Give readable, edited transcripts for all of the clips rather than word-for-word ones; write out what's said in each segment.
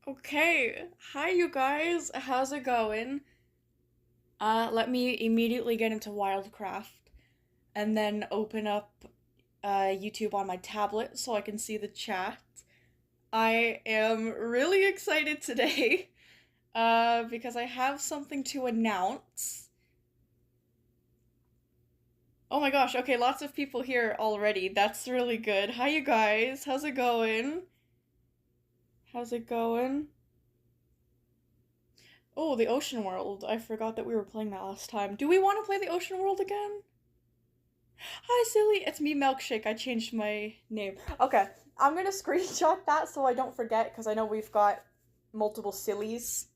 Okay, hi you guys, how's it going? Let me immediately get into Wildcraft and then open up YouTube on my tablet so I can see the chat. I am really excited today because I have something to announce. Oh my gosh, okay, lots of people here already. That's really good. Hi you guys, how's it going? How's it going? Oh, the Ocean World. I forgot that we were playing that last time. Do we want to play the Ocean World again? Hi, silly. It's me, Milkshake. I changed my name. Okay, I'm gonna screenshot that so I don't forget because I know we've got multiple sillies.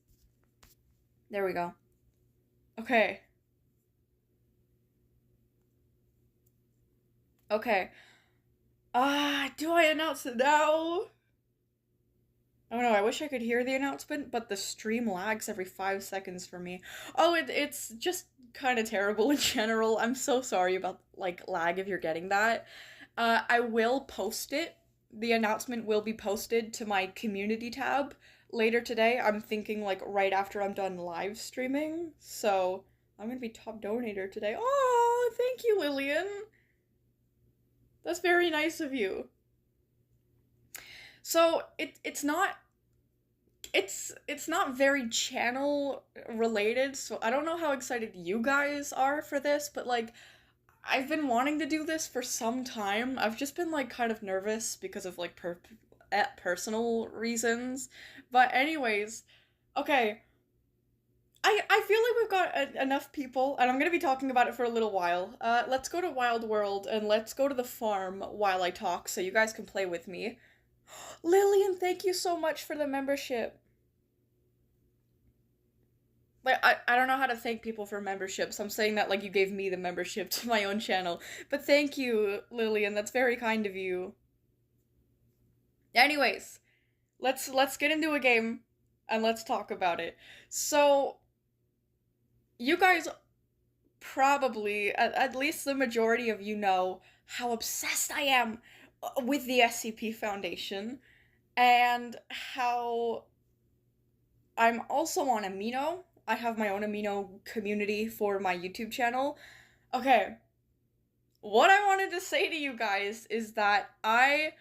There we go. Okay. Okay. Do I announce it now? Oh no, I wish I could hear the announcement, but the stream lags every 5 seconds for me. Oh, it's just kind of terrible in general. I'm so sorry about like lag if you're getting that. I will post it. The announcement will be posted to my community tab later today. I'm thinking like right after I'm done live streaming. So I'm gonna be top donator today. Oh, thank you, Lillian. That's very nice of you. So it's not very channel related, so I don't know how excited you guys are for this, but like I've been wanting to do this for some time. I've just been like kind of nervous because of like personal reasons. But anyways, okay. I feel like we've got enough people, and I'm gonna be talking about it for a little while. Let's go to Wild World and let's go to the farm while I talk, so you guys can play with me. Lillian, thank you so much for the membership. Like I don't know how to thank people for memberships. I'm saying that like you gave me the membership to my own channel. But thank you, Lillian. That's very kind of you. Anyways, let's get into a game and let's talk about it. So, you guys probably at least the majority of you know how obsessed I am with the SCP Foundation and how I'm also on Amino. I have my own Amino community for my YouTube channel. Okay, what I wanted to say to you guys is that I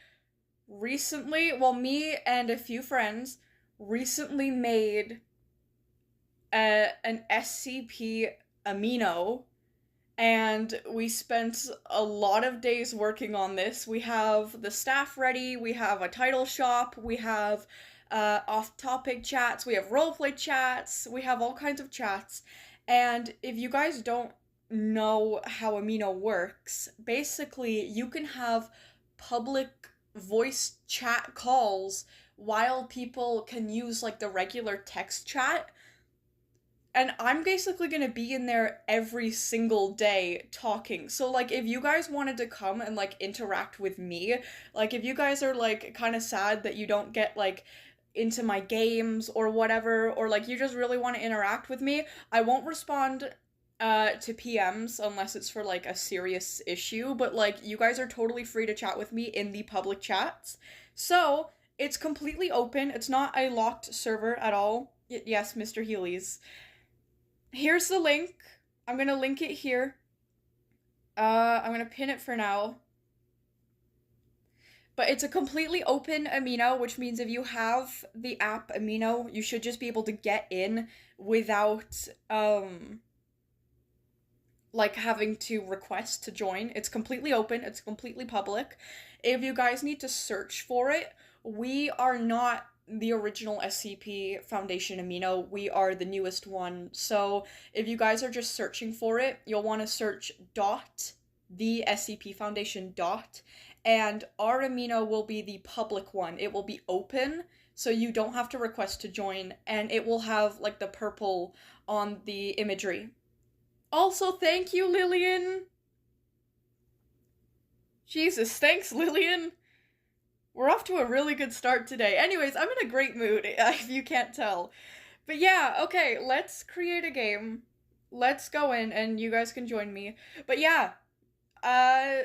recently, well, me and a few friends recently made an SCP Amino, and we spent a lot of days working on this. We have the staff ready, we have a title shop, we have off-topic chats, we have roleplay chats, we have all kinds of chats. And if you guys don't know how Amino works, basically you can have public voice chat calls while people can use like the regular text chat, and I'm basically gonna be in there every single day talking. So, like, if you guys wanted to come and, like, interact with me, like, if you guys are, like, kind of sad that you don't get, like, into my games or whatever, or, like, you just really want to interact with me, I won't respond, to PMs unless it's for, like, a serious issue, but, like, you guys are totally free to chat with me in the public chats. So, it's completely open. It's not a locked server at all. Yes, Mr. Healy's. Here's the link. I'm gonna link it here. I'm gonna pin it for now. But it's a completely open Amino, which means if you have the app Amino, you should just be able to get in without, like having to request to join. It's completely open, it's completely public. If you guys need to search for it, we are not the original SCP Foundation Amino. We are the newest one. So if you guys are just searching for it, you'll want to search dot the SCP Foundation dot, and our Amino will be the public one. It will be open, so you don't have to request to join, and it will have like the purple on the imagery. Also, thank you, Lillian. Jesus, thanks, Lillian. We're off to a really good start today. Anyways, I'm in a great mood, if you can't tell. But yeah, okay, let's create a game. Let's go in, and you guys can join me. But yeah, uh,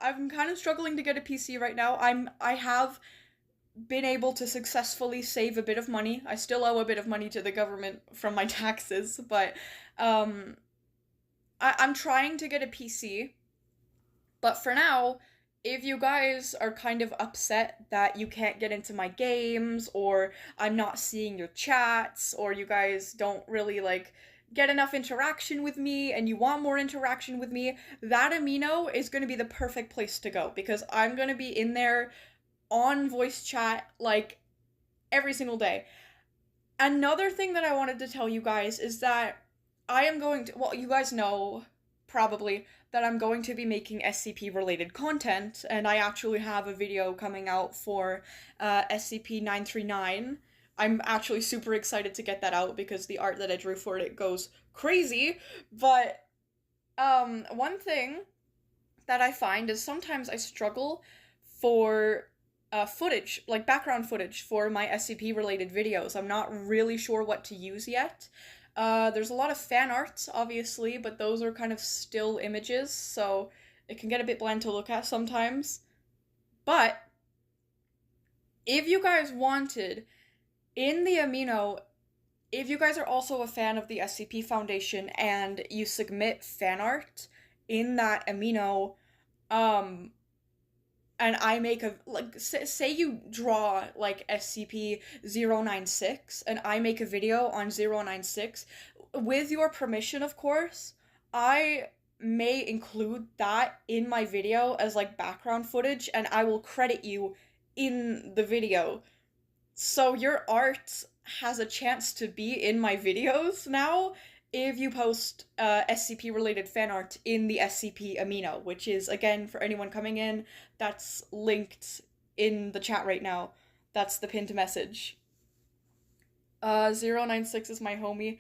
I'm kind of struggling to get a PC right now. I have been able to successfully save a bit of money. I still owe a bit of money to the government from my taxes, but um, I'm trying to get a PC. But for now, if you guys are kind of upset that you can't get into my games, or I'm not seeing your chats, or you guys don't really like get enough interaction with me and you want more interaction with me, that Amino is going to be the perfect place to go because I'm going to be in there on voice chat like every single day. Another thing that I wanted to tell you guys is that I am going to, well, you guys know probably that I'm going to be making SCP related content, and I actually have a video coming out for SCP 939. I'm actually super excited to get that out because the art that I drew for it goes crazy. But one thing that I find is sometimes I struggle for footage, like background footage for my SCP related videos. I'm not really sure what to use yet. There's a lot of fan arts, obviously, but those are kind of still images, so it can get a bit bland to look at sometimes. But if you guys wanted, in the Amino, if you guys are also a fan of the SCP Foundation and you submit fan art in that Amino, um, and I make a, like, say you draw, like, SCP-096, and I make a video on 096, with your permission, of course, I may include that in my video as, like, background footage, and I will credit you in the video. So your art has a chance to be in my videos now, if you post SCP related fan art in the SCP Amino, which is, again, for anyone coming in, that's linked in the chat right now. That's the pinned message. 096 is my homie.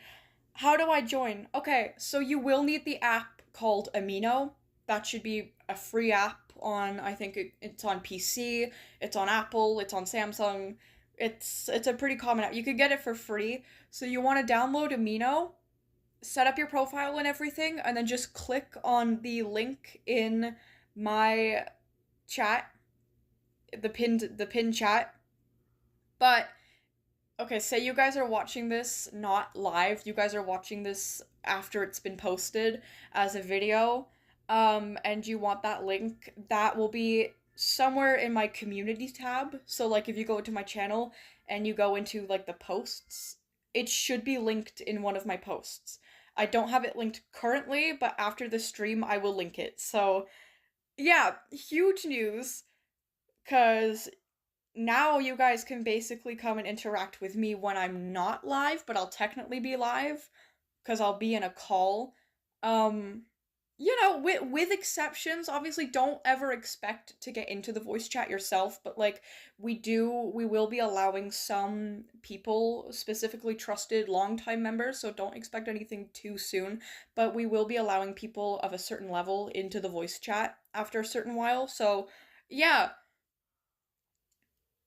How do I join? Okay, so you will need the app called Amino. That should be a free app on, I think it's on PC, it's on Apple, it's on Samsung. It's a pretty common app. You could get it for free. So you want to download Amino, set up your profile and everything, and then just click on the link in my chat, the pinned chat. But okay, say you guys are watching this not live, you guys are watching this after it's been posted as a video, and you want that link, that will be somewhere in my community tab. So like if you go to my channel and you go into like the posts, it should be linked in one of my posts. I don't have it linked currently, but after the stream I will link it. So yeah, huge news, cuz now you guys can basically come and interact with me when I'm not live, but I'll technically be live cuz I'll be in a call. You know, with exceptions, obviously don't ever expect to get into the voice chat yourself, but like we will be allowing some people, specifically trusted longtime members, so don't expect anything too soon, but we will be allowing people of a certain level into the voice chat after a certain while. So yeah,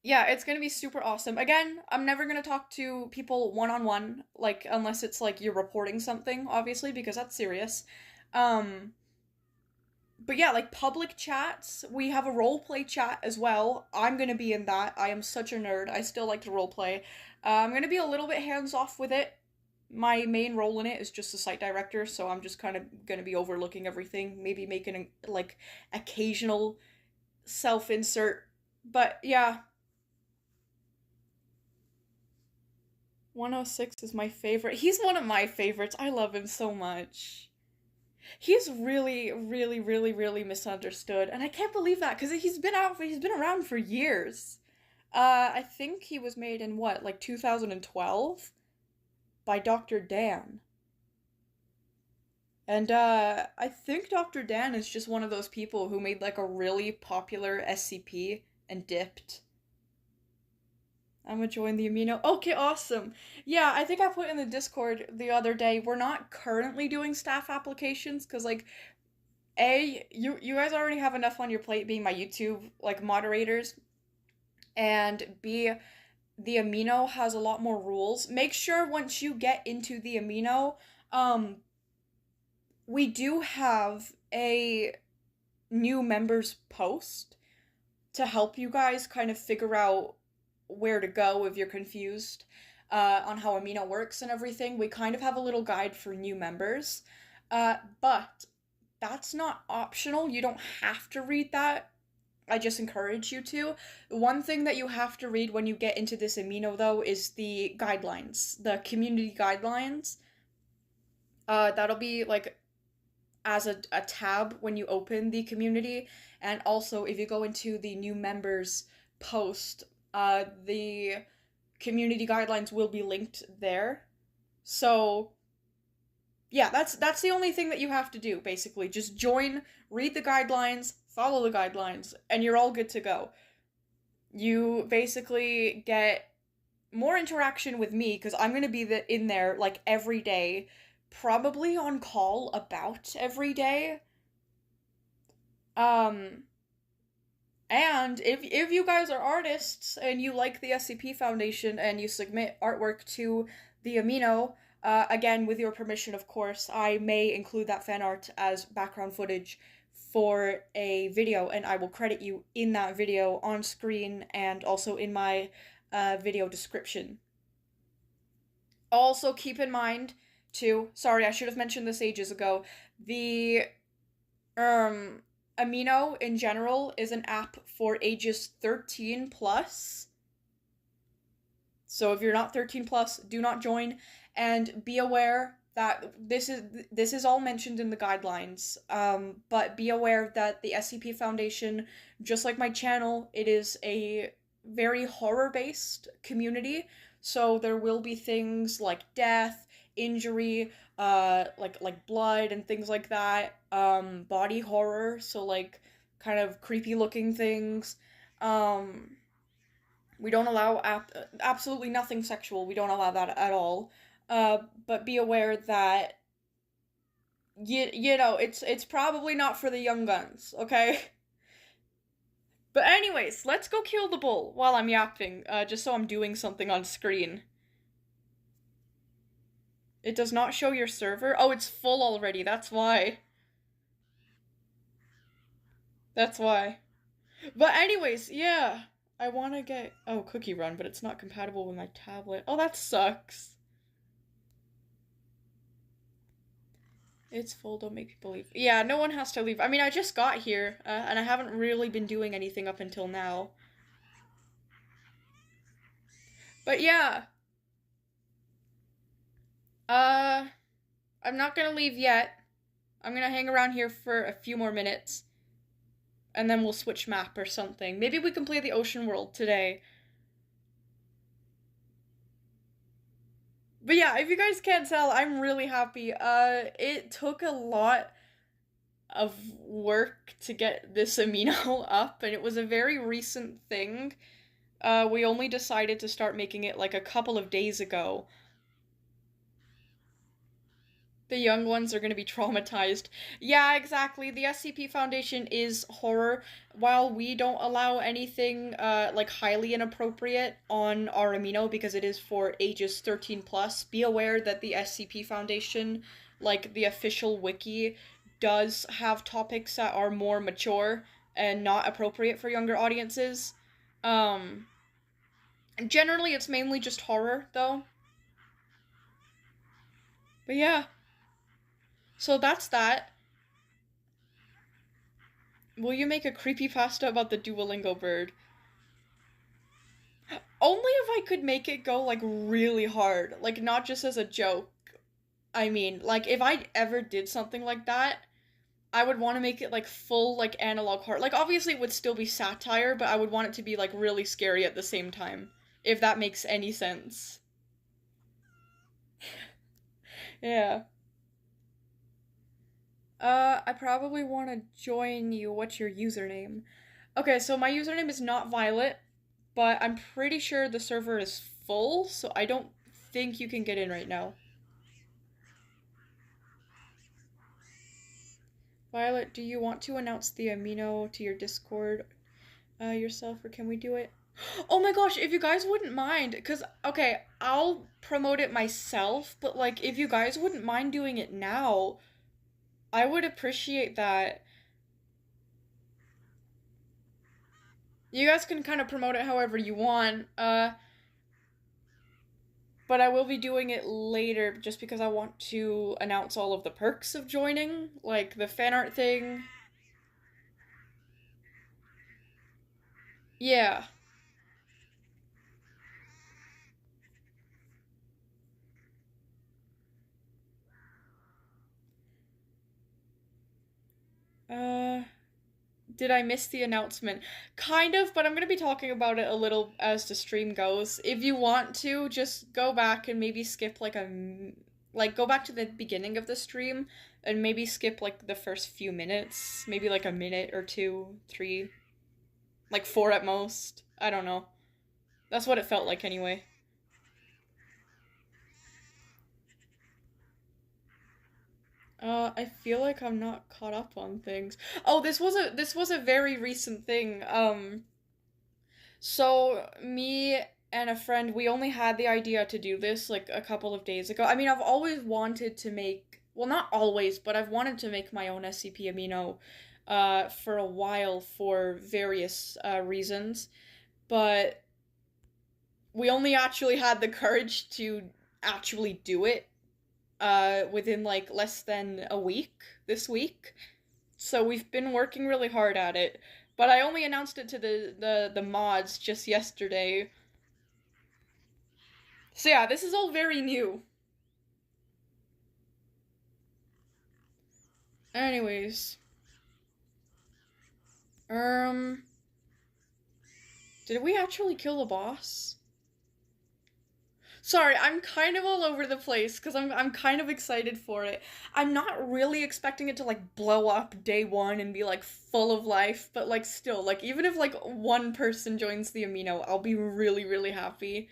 yeah, it's gonna be super awesome. Again, I'm never gonna talk to people one-on-one, like unless it's like you're reporting something, obviously, because that's serious. Um, but yeah, like public chats, we have a roleplay chat as well. I'm gonna be in that. I am such a nerd. I still like to roleplay. I'm gonna be a little bit hands off with it. My main role in it is just a site director, so I'm just kind of gonna be overlooking everything, maybe making like occasional self insert. But yeah, 106 is my favorite. He's one of my favorites. I love him so much. He's really, really, really, really misunderstood, and I can't believe that because he's been around for years. I think he was made in what, like 2012, by Dr. Dan. And I think Dr. Dan is just one of those people who made like a really popular SCP and dipped. I'm gonna join the Amino. Okay, awesome. Yeah, I think I put in the Discord the other day, we're not currently doing staff applications because like A, you guys already have enough on your plate being my YouTube like moderators, and B, the Amino has a lot more rules. Make sure once you get into the Amino, we do have a new members post to help you guys kind of figure out where to go if you're confused on how Amino works and everything. We kind of have a little guide for new members, but that's not optional. You don't have to read that. I just encourage you to. One thing that you have to read when you get into this Amino, though, is the guidelines, the community guidelines. That'll be like as a tab when you open the community, and also if you go into the new members post, the community guidelines will be linked there. So yeah, that's the only thing that you have to do, basically. Just join, read the guidelines, follow the guidelines, and you're all good to go. You basically get more interaction with me because I'm going to be in there like every day, probably on call about every day. And if you guys are artists and you like the SCP Foundation and you submit artwork to the Amino, again, with your permission, of course, I may include that fan art as background footage for a video, and I will credit you in that video on screen and also in my video description. Also, keep in mind, too, sorry, I should have mentioned this ages ago, the Amino in general is an app for ages 13 plus. So if you're not 13 plus, do not join, and be aware that this is all mentioned in the guidelines. But be aware that the SCP Foundation, just like my channel, it is a very horror-based community. So there will be things like death, injury, like blood and things like that. Body horror, so like kind of creepy looking things. We don't allow absolutely nothing sexual. We don't allow that at all. But be aware that you know, it's probably not for the young guns, okay? But anyways, let's go kill the bull while I'm yapping, just so I'm doing something on screen. It does not show your server? Oh, it's full already, that's why. That's why. But anyways, yeah. I want to get... Oh, Cookie Run, but it's not compatible with my tablet. Oh, that sucks. It's full, don't make people leave. Yeah, no one has to leave. I mean, I just got here, and I haven't really been doing anything up until now. But yeah. I'm not gonna leave yet. I'm gonna hang around here for a few more minutes. And then we'll switch map or something. Maybe we can play the ocean world today. But yeah, if you guys can't tell, I'm really happy. It took a lot of work to get this Amino up, and it was a very recent thing. We only decided to start making it like a couple of days ago. The young ones are going to be traumatized. Yeah, exactly. The SCP Foundation is horror. While we don't allow anything, like, highly inappropriate on our Amino because it is for ages 13 plus, be aware that the SCP Foundation, like, the official wiki, does have topics that are more mature and not appropriate for younger audiences. Generally, it's mainly just horror, though. But yeah. So that's that. Will you make a creepypasta about the Duolingo bird? Only if I could make it go, like, really hard. Like, not just as a joke. I mean, like, if I ever did something like that, I would want to make it, like, full, like, analog horror. Like, obviously it would still be satire, but I would want it to be, like, really scary at the same time. If that makes any sense. Yeah. I probably want to join you. What's your username? Okay, so my username is not Violet, but I'm pretty sure the server is full, so I don't think you can get in right now. Violet, do you want to announce the Amino to your Discord yourself, or can we do it? Oh my gosh, if you guys wouldn't mind, because, okay, I'll promote it myself, but, like, if you guys wouldn't mind doing it now, I would appreciate that. You guys can kind of promote it however you want. But I will be doing it later just because I want to announce all of the perks of joining, like the fan art thing. Yeah. Uh, did I miss the announcement? Kind of, but I'm gonna be talking about it a little as the stream goes. If you want to, just go back and maybe skip like go back to the beginning of the stream and maybe skip like the first few minutes, maybe like a minute or two, three, like four at most. I don't know. That's what it felt like anyway. I feel like I'm not caught up on things. Oh, this was a very recent thing. So me and a friend, we only had the idea to do this like a couple of days ago. I mean, I've always wanted to make, well, not always, but I've wanted to make my own SCP Amino for a while for various reasons, but we only actually had the courage to actually do it within like less than a week this week. So we've been working really hard at it. But I only announced it to the mods just yesterday. So yeah, this is all very new. Anyways. Um did we actually kill the boss? Sorry, I'm kind of all over the place because I'm kind of excited for it. I'm not really expecting it to like blow up day one and be like full of life, but like still, like even if like one person joins the amino, I'll be really, really happy.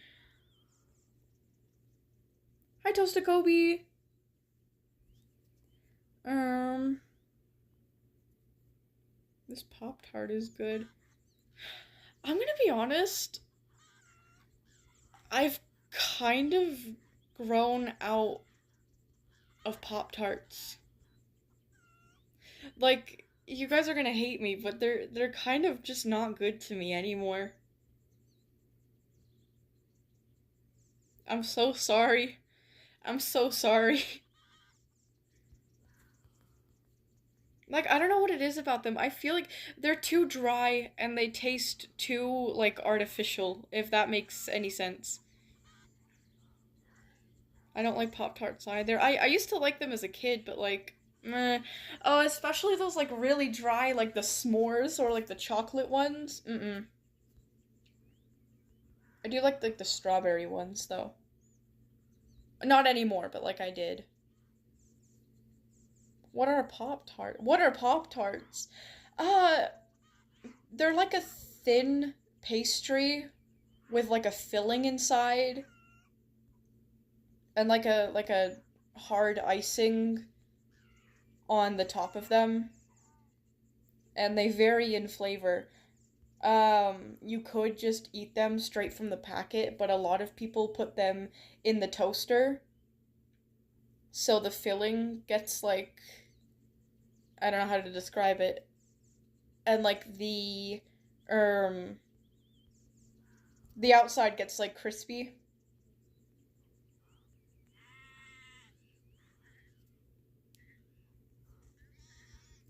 Hi Toasta Kobe. Um this Pop Tart is good. I'm gonna be honest, I've kind of grown out of Pop Tarts. Like, you guys are gonna hate me, but they're kind of just not good to me anymore. I'm so sorry. I'm so sorry. Like, I don't know what it is about them. I feel like they're too dry and they taste too, like, artificial, if that makes any sense. I don't like Pop Tarts either. I used to like them as a kid, but like, meh. Oh, especially those like really dry, like the s'mores or like the chocolate ones. Mm-mm. I do like the strawberry ones though. Not anymore, but like I did. What are Pop Tart? What are Pop Tarts? Uh, they're like a thin pastry with like a filling inside and like a hard icing on the top of them, and they vary in flavor. You could just eat them straight from the packet, but a lot of people put them in the toaster, so the filling gets like, I don't know how to describe it, and like um the outside gets like crispy.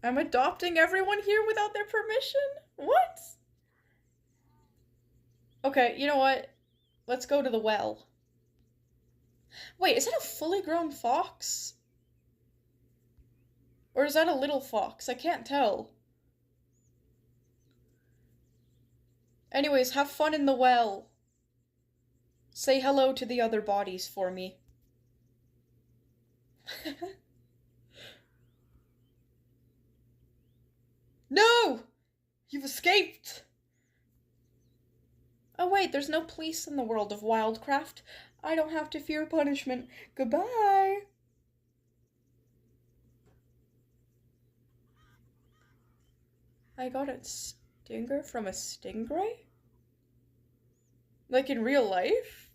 I'm adopting everyone here without their permission? What? Okay, you know what? Let's go to the well. Wait, is that a fully grown fox? Or is that a little fox? I can't tell. Anyways, have fun in the well. Say hello to the other bodies for me. No! You've escaped! Oh wait, there's no police in the world of Wildcraft. I don't have to fear punishment. Goodbye! I got a stinger from a stingray? Like in real life?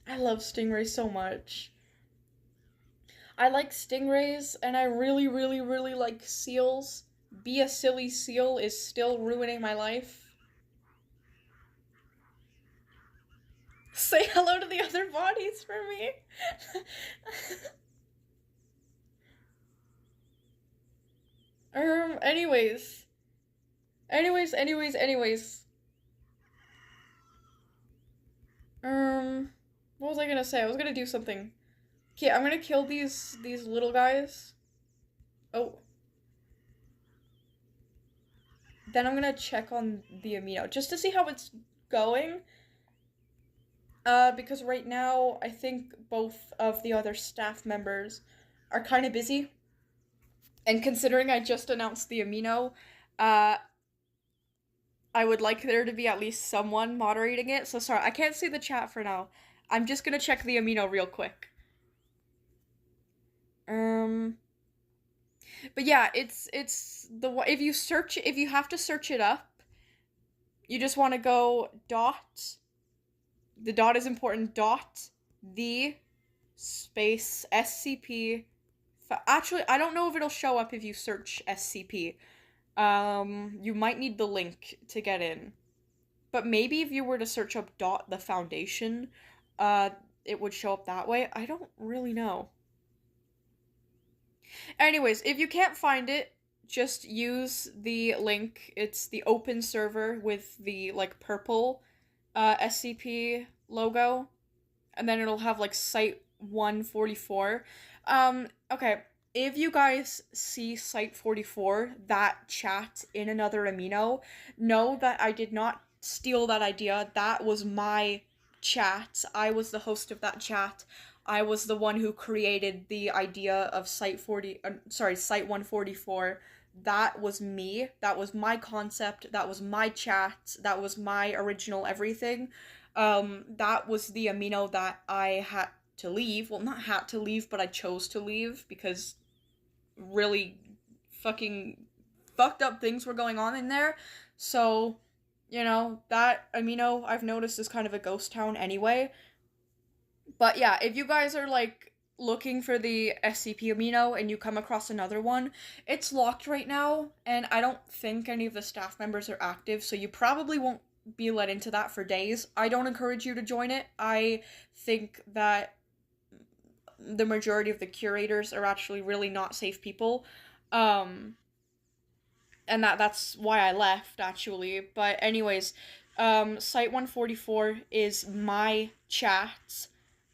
I love stingrays so much. I like stingrays, and I really, really, really like seals. Be a silly seal is still ruining my life. Say hello to the other bodies for me. Anyways. Anyways. What was I gonna say? I was gonna do something. Okay, I'm gonna kill these little guys. Oh. Then I'm gonna check on the amino just to see how it's going. Because right now I think both of the other staff members are kind of busy. And considering I just announced the amino, uh, I would like there to be at least someone moderating it. So sorry, I can't see the chat for now. I'm just gonna check the amino real quick. But yeah, it's the if you have to search it up, you just want to go dot. The dot is important. Dot the space SCP. Actually, I don't know if it'll show up if you search SCP. You might need the link to get in. But maybe if you were to search up dot the foundation, it would show up that way. I don't really know. Anyways, if you can't find it, just use the link. It's the open server with the like purple SCP logo, and then it'll have like site 144. Okay, if you guys see site 44, that chat in another amino, know that I did not steal that idea. That was my chat. I was the host of that chat. I was the one who created the idea of site 144. That was me. That was my concept. That was my chat. That was my original everything. That was the amino that I had to leave. Well, not had to leave, but I chose to leave because really fucking fucked up things were going on in there. So, that amino I've noticed is kind of a ghost town anyway. But yeah, if you guys are like looking for the SCP amino and you come across another one, it's locked right now, and I don't think any of the staff members are active, so you probably won't be let into that for days. I don't encourage you to join it. I think that the majority of the curators are actually really not safe people. And that's why I left, actually. But anyways, Site 144 is my chat.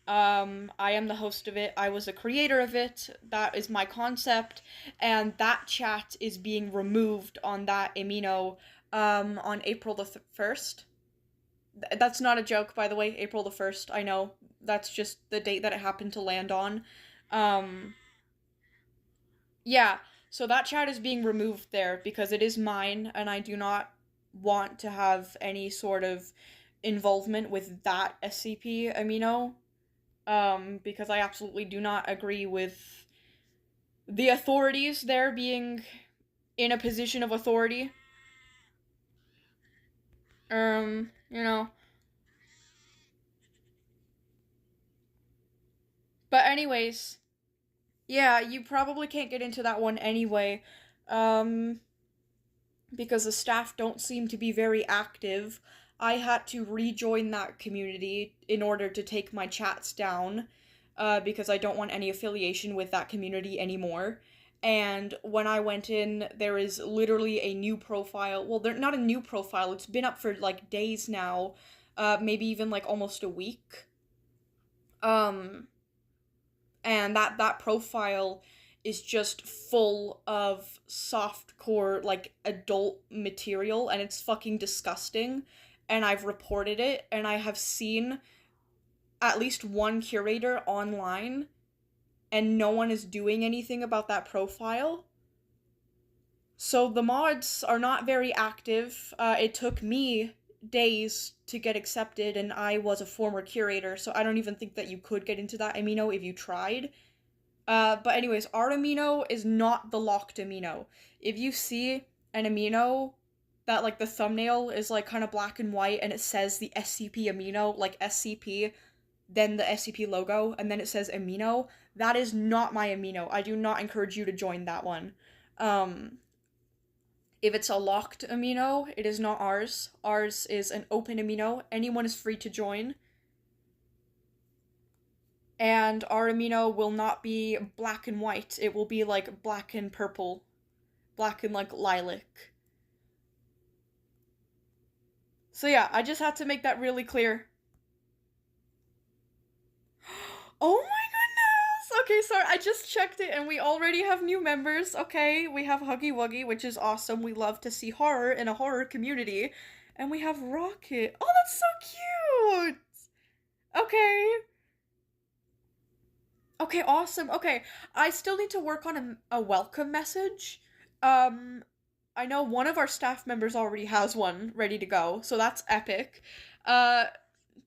I am the host of it. I was the creator of it. That is my concept. And that chat is being removed on that amino, on April the 1st. That's not a joke, by the way. April the 1st. I know. That's just the date that it happened to land on. Yeah. So that chat is being removed there because it is mine, and I do not want to have any sort of involvement with that SCP amino. Because I absolutely do not agree with the authorities there being in a position of authority. You know. But anyways, yeah, you probably can't get into that one anyway, because the staff don't seem to be very active. I had to rejoin that community in order to take my chats down, because I don't want any affiliation with that community anymore. And when I went in, there is literally a new profile. Well, they're not a new profile. It's been up for like days now, maybe even like almost a week. And that profile is just full of softcore like adult material, and it's fucking disgusting. And I've reported it, and I have seen at least one curator online, and no one is doing anything about that profile. So the mods are not very active. It took me days to get accepted, and I was a former curator, so I don't even think that you could get into that amino if you tried. But anyways, our amino is not the locked amino. If you see an amino that like the thumbnail is like kind of black and white and it says the SCP amino, like SCP, then the SCP logo, and then it says amino, that is not my amino. I do not encourage you to join that one. If it's a locked amino, it is not ours. Ours is an open amino. Anyone is free to join. And our amino will not be black and white. It will be like black and purple, black and like lilac. So yeah, I just had to make that really clear. Oh my goodness! Okay, sorry, I just checked it and we already have new members. Okay, we have Huggy Wuggy, which is awesome. We love to see horror in a horror community. And we have Rocket. Oh, that's so cute! Okay. Okay, awesome. Okay, I still need to work on a welcome message. Um, I know one of our staff members already has one ready to go, so that's epic. Uh,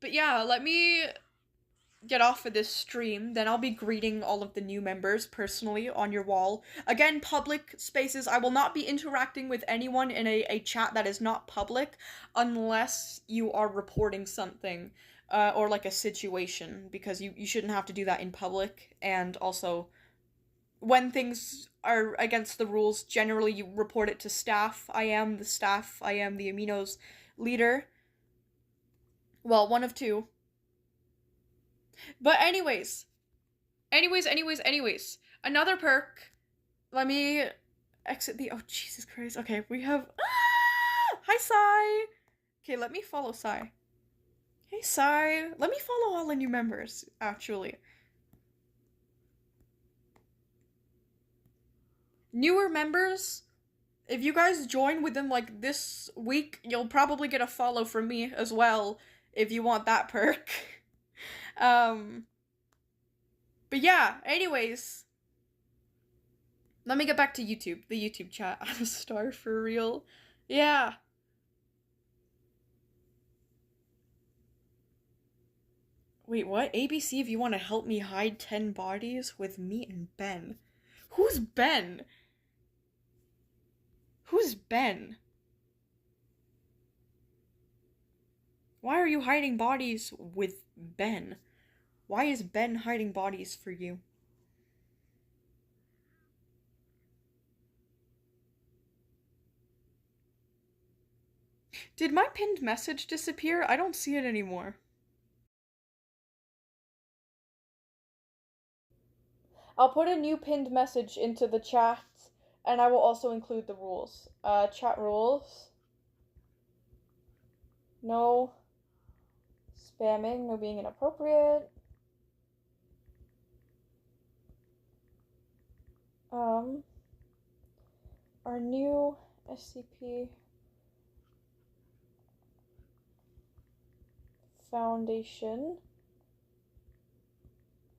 but yeah, let me get off of this stream, then I'll be greeting all of the new members personally on your wall. Again, public spaces, I will not be interacting with anyone in a chat that is not public unless you are reporting something, or like a situation, because you shouldn't have to do that in public, and also when things are against the rules, generally you report it to staff. I am the staff, I am the Amino's leader. Well, one of two. But anyways, another perk. Let me exit the. Oh, Jesus Christ. Okay, we have. Ah! Hi, Sai. Okay, let me follow Sai. Hey, Sai. Let me follow all the new members, actually. Newer members, if you guys join within like this week, you'll probably get a follow from me as well if you want that perk. But yeah, anyways. Let me get back to YouTube, the YouTube chat. I'm a star for real. Yeah. Wait, what? ABC, if you want to help me hide 10 bodies with me and Ben. Who's Ben? Who's Ben? Why are you hiding bodies with Ben? Why is Ben hiding bodies for you? Did my pinned message disappear? I don't see it anymore. I'll put a new pinned message into the chat, and I will also include the rules. Chat rules. No spamming, no being inappropriate. Our new SCP Foundation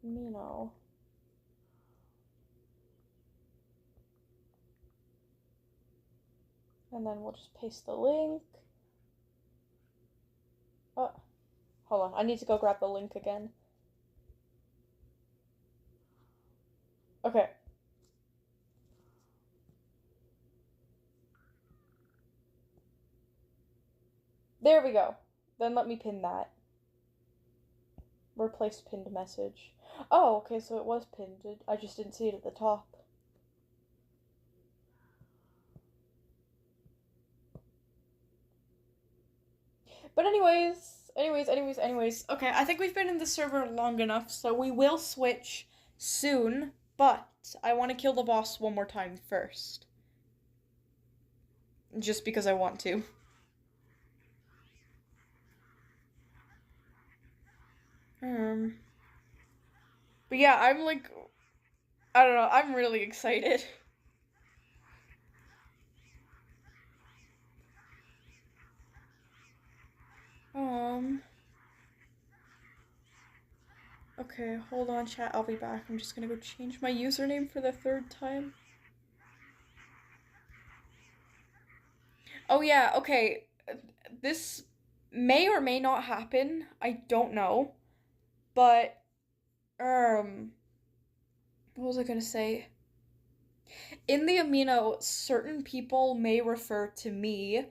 Amino. And then we'll just paste the link. Oh, hold on. I need to go grab the link again. Okay. There we go. Then let me pin that. Replace pinned message. Oh, okay, so it was pinned. I just didn't see it at the top. But anyways. Okay, I think we've been in the server long enough, so we will switch soon, but I want to kill the boss one more time first. Just because I want to. But yeah, I'm like, I don't know, I'm really excited. Okay, hold on, chat, I'll be back. I'm just gonna go change my username for the third time. Oh yeah, okay, this may or may not happen, I don't know, but, what was I gonna say? In the Amino, certain people may refer to me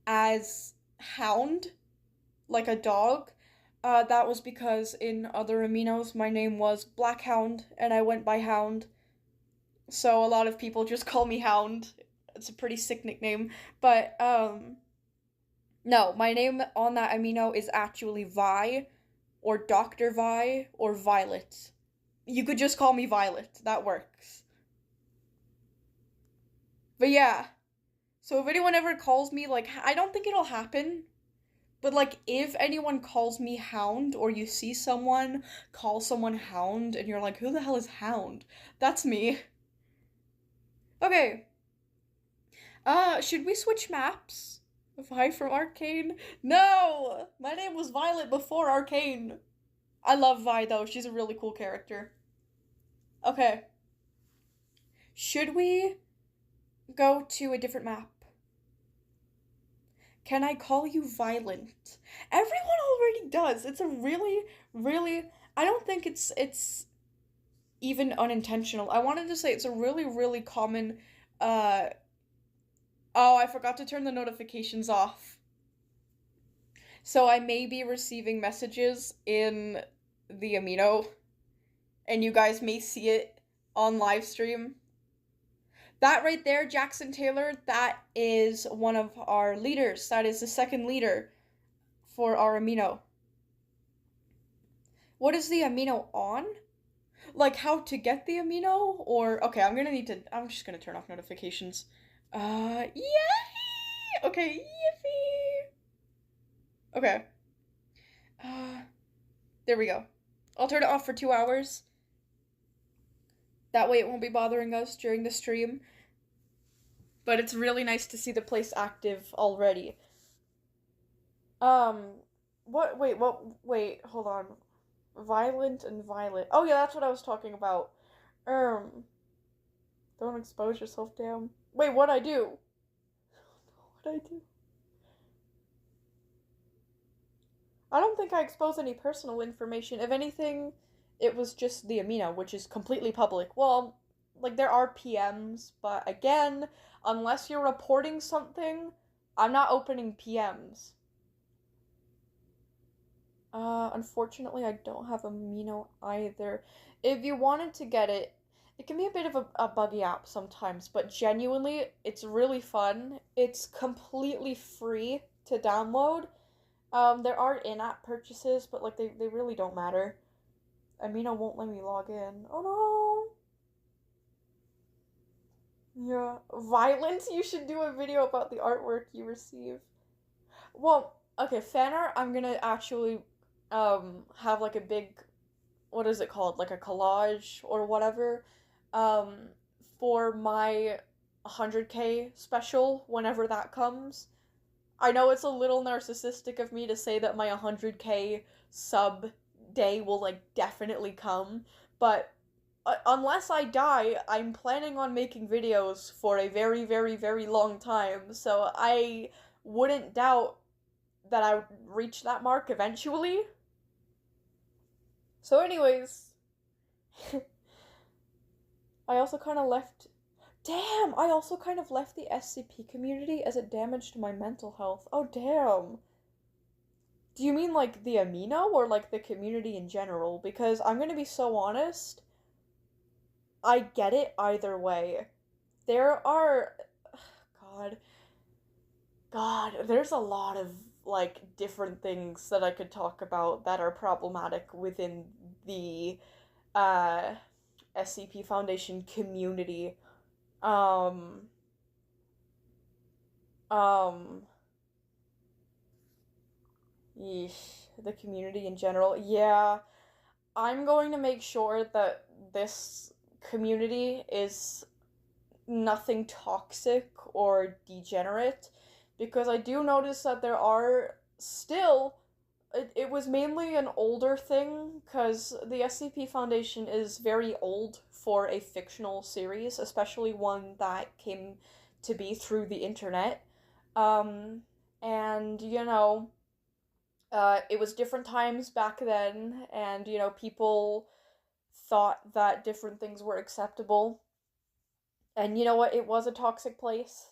as Hound, like a dog. That was because in other Aminos, my name was Blackhound, and I went by Hound. So a lot of people just call me Hound. It's a pretty sick nickname. But, no, my name on that Amino is actually Vi. or Dr. Vi, or Violet. You could just call me Violet. That works. But yeah. So if anyone ever calls me, like, I don't think it'll happen. But, like, if anyone calls me Hound, or you see someone call someone Hound, and you're like, who the hell is Hound? That's me. Okay. Should we switch maps? Vi from Arcane? No! My name was Violet before Arcane. I love Vi, though. She's a really cool character. Okay. Should we go to a different map? Can I call you Violent? Everyone already does. It's a really, really. I don't think it's even unintentional. I wanted to say it's a really, really common. Uh. Oh, I forgot to turn the notifications off. So I may be receiving messages in the Amino, and you guys may see it on live stream. That right there, Jackson Taylor, that is one of our leaders. That is the second leader for our Amino. What is the Amino on? Like how to get the Amino? Or, okay, I'm just gonna turn off notifications. Yay! Okay, yippee! Okay. There we go. I'll turn it off for 2 hours. That way it won't be bothering us during the stream. But it's really nice to see the place active already. Wait, hold on. Violent and Violet. Oh yeah, that's what I was talking about. Don't expose yourself, damn. Wait, what'd I do? What'd I do? I don't think I exposed any personal information. If anything, it was just the Amino, which is completely public. Well, like, there are PMs, but again, unless you're reporting something, I'm not opening PMs. Unfortunately, I don't have Amino either. If you wanted to get it, it can be a bit of a buggy app sometimes, but genuinely, it's really fun. It's completely free to download. There are in-app purchases, but, like, they really don't matter. Amino won't let me log in. Oh no! Yeah. Violence? You should do a video about the artwork you receive. Well, okay, fan art, I'm gonna actually, have, like, a big, what is it called? Like a collage or whatever, um, for my 100K special whenever that comes. I know it's a little narcissistic of me to say that my 100K sub day will, like, definitely come, but unless I die, I'm planning on making videos for a very, very, very long time, so I wouldn't doubt that I would reach that mark eventually. So, anyways, I also kind of left. Damn! I also kind of left the SCP community as it damaged my mental health. Oh, damn. Do you mean, like, the Amino or, like, the community in general? Because I'm gonna be so honest, I get it either way. There are. God. God, there's a lot of, like, different things that I could talk about that are problematic within the uh, SCP Foundation community. Um, um, Yeesh, the community in general. Yeah, I'm going to make sure that this community is nothing toxic or degenerate, because I do notice that there are still. It was mainly an older thing, because the SCP Foundation is very old for a fictional series, especially one that came to be through the internet. Um, and, it was different times back then, and, people thought that different things were acceptable. And you know what? It was a toxic place.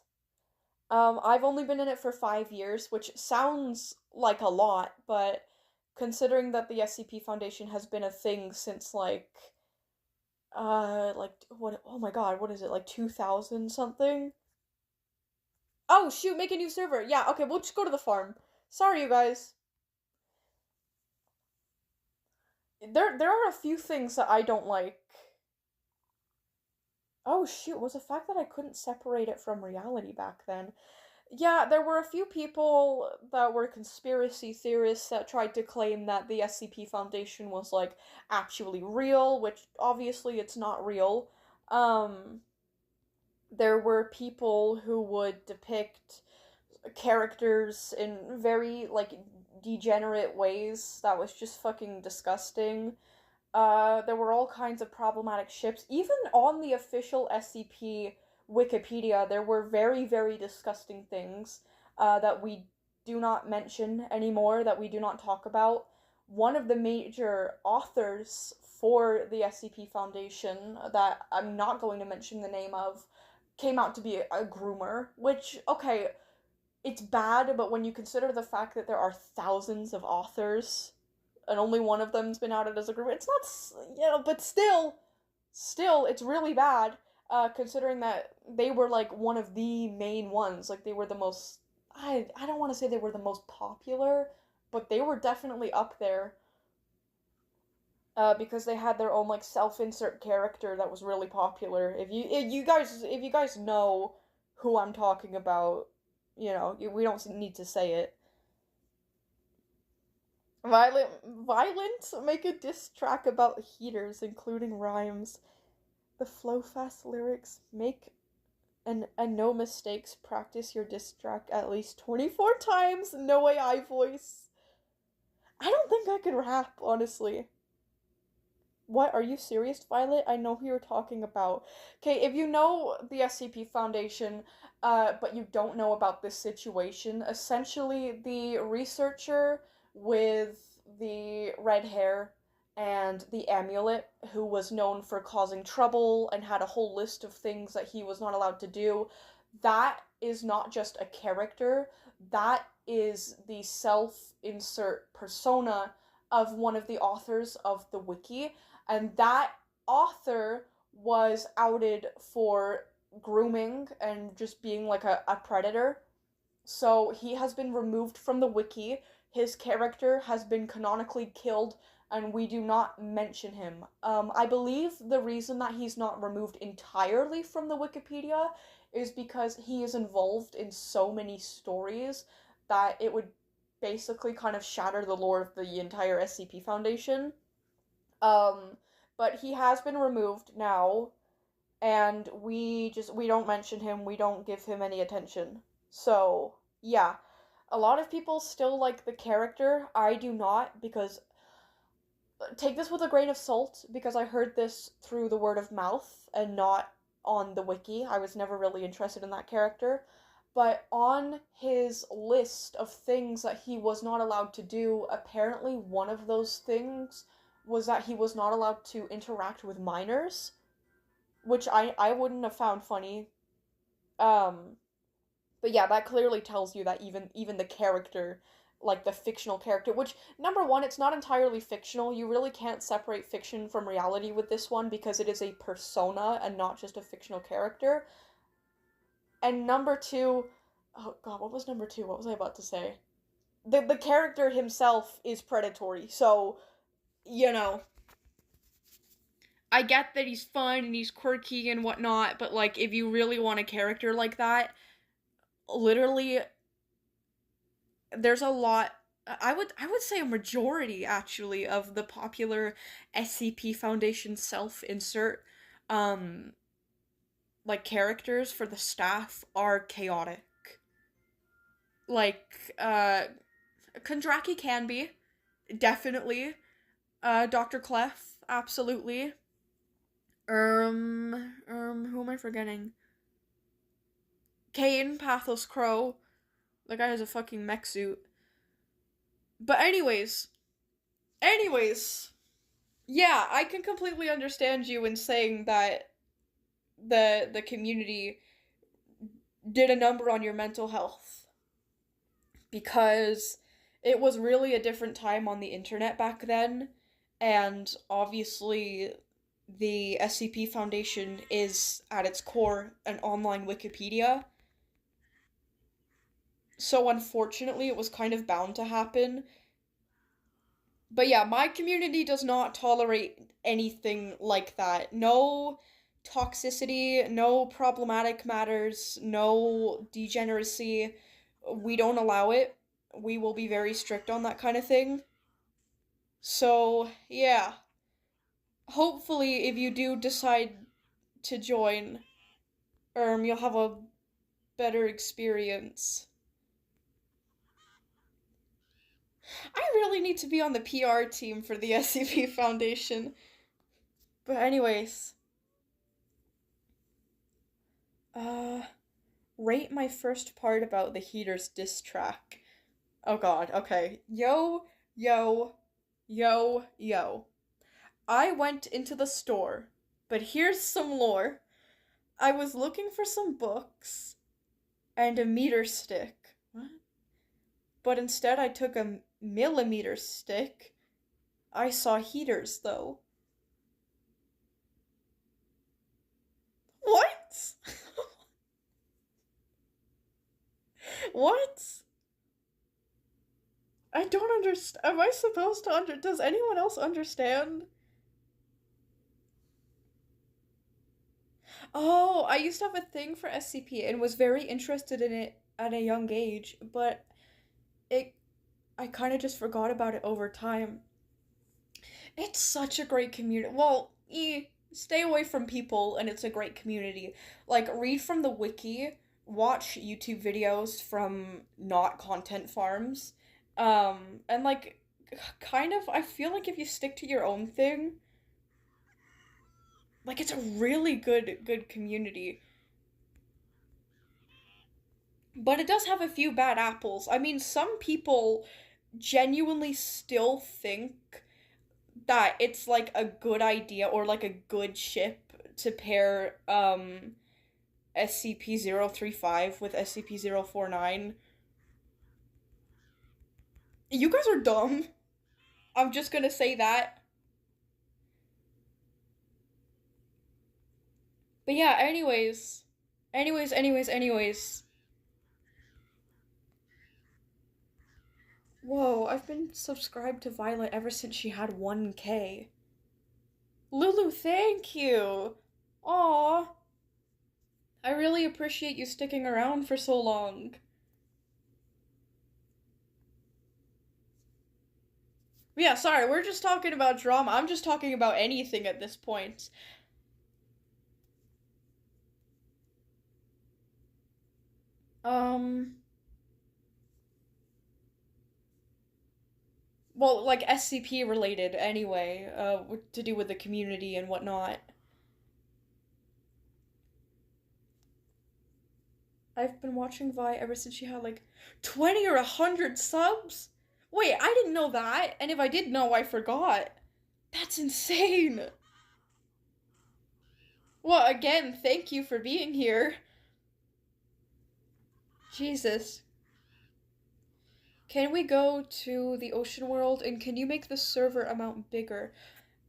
I've only been in it for 5 years, which sounds like a lot, but considering that the SCP Foundation has been a thing since what? Oh my God, what is it? Like 2000 something? Oh shoot! Make a new server. Yeah. Okay, we'll just go to the farm. Sorry, you guys. there are a few things that I don't like. Oh shoot, was the fact that I couldn't separate it from reality back then. Yeah, there were a few people that were conspiracy theorists that tried to claim that the SCP Foundation was like actually real, which obviously it's not real. Um, there were people who would depict characters in very like degenerate ways that was just fucking disgusting. There were all kinds of problematic ships. Even on the official SCP Wikipedia, there were very, very disgusting things that we do not mention anymore, that we do not talk about. One of the major authors for the SCP Foundation, that I'm not going to mention the name of, came out to be a groomer, which, okay, it's bad, but when you consider the fact that there are thousands of authors and only one of them's been outed as a groomer, it's not, but still, it's really bad, considering that they were, like, one of the main ones. Like, they were the most, I don't want to say they were the most popular, but they were definitely up there, because they had their own, like, self-insert character that was really popular. If you guys know who I'm talking about, we don't need to say it. Violent, make a diss track about heaters, including rhymes. The flow fast lyrics, make and no mistakes, practice your diss track at least 24 times, no AI voice. I don't think I could rap, honestly. What, are you serious, Violet? I know who you're talking about. Okay, if you know the SCP Foundation, but you don't know about this situation, essentially the researcher with the red hair and the amulet, who was known for causing trouble and had a whole list of things that he was not allowed to do, that is not just a character, that is the self-insert persona of one of the authors of the wiki, and that author was outed for grooming and just being like a predator. So he has been removed from the wiki. His character has been canonically killed, and we do not mention him. I believe the reason that he's not removed entirely from the Wikipedia is because he is involved in so many stories that it would basically kind of shatter the lore of the entire SCP Foundation. Um, but he has been removed now, and we don't mention him, we don't give him any attention. So, yeah. A lot of people still like the character. I do not, because take this with a grain of salt, because I heard this through the word of mouth and not on the wiki. I was never really interested in that character. But on his list of things that he was not allowed to do, apparently one of those things was that he was not allowed to interact with minors, which I wouldn't have found funny. Um, but yeah, that clearly tells you that even the character, like the fictional character, which number one, it's not entirely fictional. You really can't separate fiction from reality with this one because it is a persona and not just a fictional character. And number two, oh god, what was number two? What was I about to say? The character himself is predatory, so you know. I get that he's fun and he's quirky and whatnot, but like if you really want a character like that, literally there's a lot, I would say a majority actually of the popular SCP Foundation self-insert um like characters for the staff are chaotic. Like Kondraki can be, definitely. Dr. Clef, absolutely. Who am I forgetting? Kane, Pathos Crow. The guy has a fucking mech suit. But anyways, yeah, I can completely understand you in saying that the community did a number on your mental health because it was really a different time on the internet back then, and obviously the SCP Foundation is at its core an online Wikipedia. So unfortunately, it was kind of bound to happen. But yeah, my community does not tolerate anything like that. No toxicity, no problematic matters, no degeneracy. We don't allow it. We will be very strict on that kind of thing. So, yeah. Hopefully, if you do decide to join, you'll have a better experience. I really need to be on the PR team for the SCP Foundation. But anyways, uh rate my first part about the Heaters diss track. Oh god, okay. Yo, yo, yo. I went into the store, but here's some lore. I was looking for some books and a meter stick. What? But instead I took a millimeter stick. I saw heaters though. What? What? I don't understand. Am I supposed to Does anyone else understand? Oh, I used to have a thing for SCP and was very interested in it at a young age, but it I kind of just forgot about it over time. It's such a great community. Well, stay away from people and it's a great community. Like read from the wiki, watch YouTube videos from not content farms. And like kind of I feel like if you stick to your own thing, like it's a really good community. But it does have a few bad apples. I mean, some people genuinely still think that it's like a good idea or like a good ship to pair SCP-035 with SCP-049. You guys are dumb. I'm just gonna say that. But yeah, anyways. Whoa, I've been subscribed to Violet ever since she had 1K. Lulu, thank you. Aw, I really appreciate you sticking around for so long. Yeah, sorry, we're just talking about drama. I'm just talking about anything at this point. Um, well, like SCP related anyway, to do with the community and whatnot. I've been watching Vi ever since she had like 20 or 100 subs. Wait, I didn't know that, and if I did know, I forgot. That's insane. Well, again, thank you for being here. Jesus. Can we go to the ocean world and can you make the server amount bigger?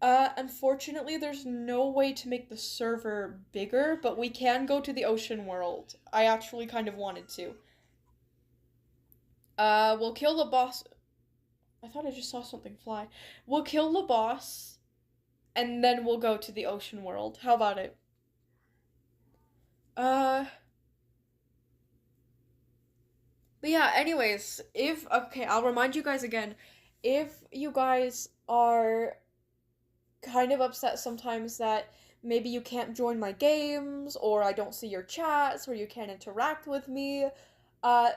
Unfortunately, there's no way to make the server bigger, but we can go to the ocean world. I actually kind of wanted to. We'll kill the boss. I thought I just saw something fly. We'll kill the boss, and then we'll go to the ocean world. How about it? Uh, but yeah, anyways, if, okay, I'll remind you guys again. If you guys are kind of upset sometimes that maybe you can't join my games or I don't see your chats or you can't interact with me. Uh,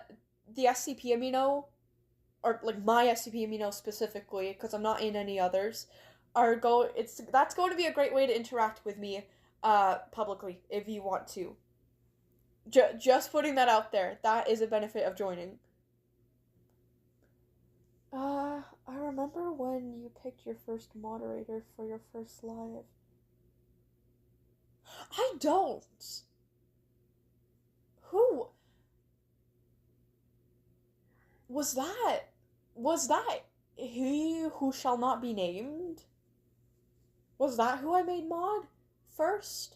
the SCP Amino, or like my SCP Amino specifically, because I'm not in any others, that's going to be a great way to interact with me publicly if you want to. Just putting that out there. That is a benefit of joining. I remember when you picked your first moderator for your first live. I don't. Who was that? Was that he who shall not be named? Was that who I made mod first?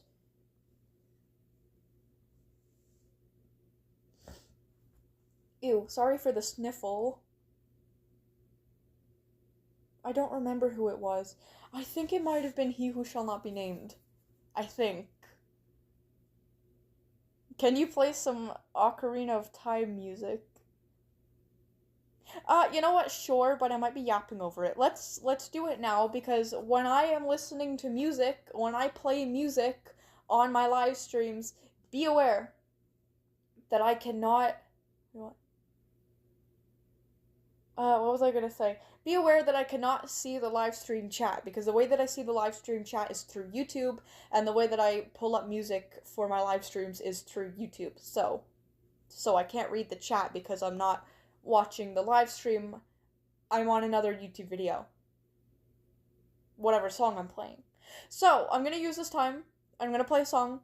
Ew, sorry for the sniffle. I don't remember who it was. I think it might have been He Who Shall Not Be Named. I think. Can you play some Ocarina of Time music? You know what? Sure, but I might be yapping over it. Let's do it now, because when I am listening to music, when I play music on my live streams, be aware that I cannot. What was I gonna say? Be aware that I cannot see the live stream chat, because the way that I see the live stream chat is through YouTube, and the way that I pull up music for my live streams is through YouTube. So I can't read the chat because I'm not watching the live stream. I'm on another YouTube video. Whatever song I'm playing. So, I'm gonna use this time. I'm gonna play a song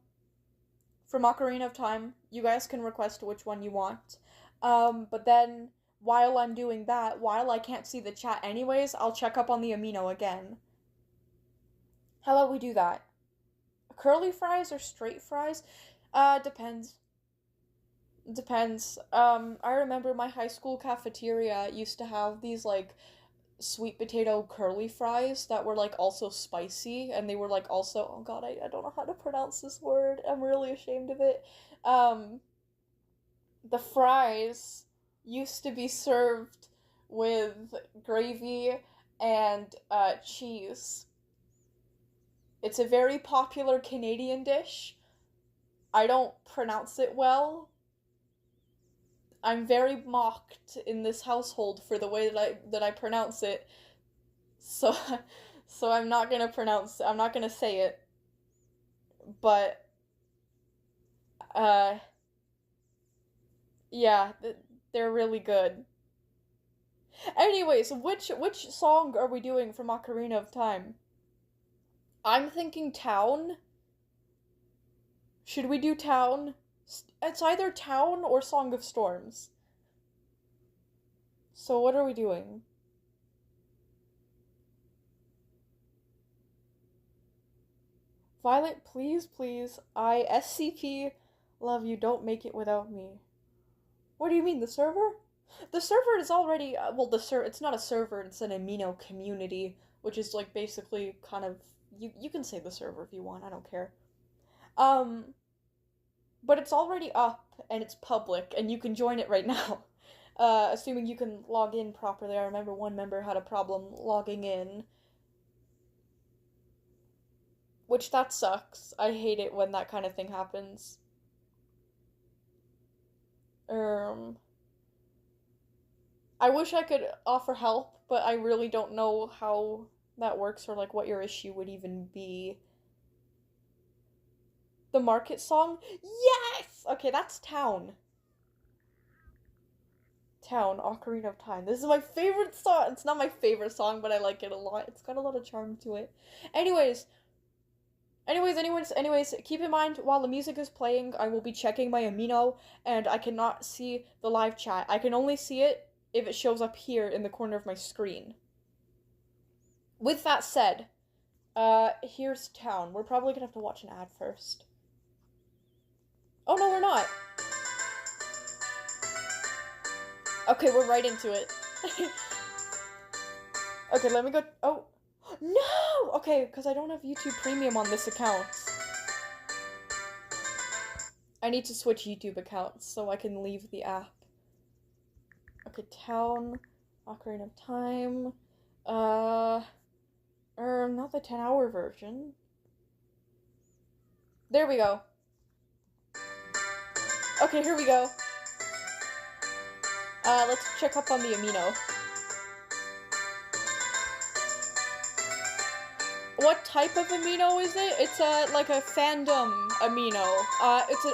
from Ocarina of Time. You guys can request which one you want. But then, while I'm doing that, while I can't see the chat anyways, I'll check up on the Amino again. How about we do that? Curly fries or straight fries? Depends. Depends. I remember my high school cafeteria used to have these, like, sweet potato curly fries that were, like, also spicy, and they were, like, also, oh god, I don't know how to pronounce this word. I'm really ashamed of it. The fries used to be served with gravy and, cheese. It's a very popular Canadian dish. I don't pronounce it well. I'm very mocked in this household for the way that I pronounce it. So I'm not gonna say it. But yeah, they're really good. Anyways, which song are we doing from Ocarina of Time? I'm thinking Town. Should we do Town? It's either Town or Song of Storms. So what are we doing? Violet, please, please. SCP, love you, don't make it without me. What do you mean, the server? The server is already, it's not a server, it's an Amino community, which is, like, basically kind of, you can say the server if you want, I don't care. But it's already up, and it's public, and you can join it right now. Assuming you can log in properly. I remember one member had a problem logging in. Which, that sucks. I hate it when that kind of thing happens. I wish I could offer help, but I really don't know how that works or, like, what your issue would even be. The market song? Yes! Okay, that's Town. Town, Ocarina of Time. This is my favorite song. It's not my favorite song, but I like it a lot. It's got a lot of charm to it. Anyways, keep in mind, while the music is playing, I will be checking my Amino, and I cannot see the live chat. I can only see it if it shows up here in the corner of my screen. With that said, here's Town. We're probably gonna have to watch an ad first. Oh, no, we're not. Okay, we're right into it. Okay, let me go. Oh, no! Okay, because I don't have YouTube Premium on this account. I need to switch YouTube accounts so I can leave the app. Okay, Town, Ocarina of Time. Not the 10-hour version. There we go. Okay, here we go. Let's check up on the Amino. What type of Amino is it? It's like a fandom Amino. It's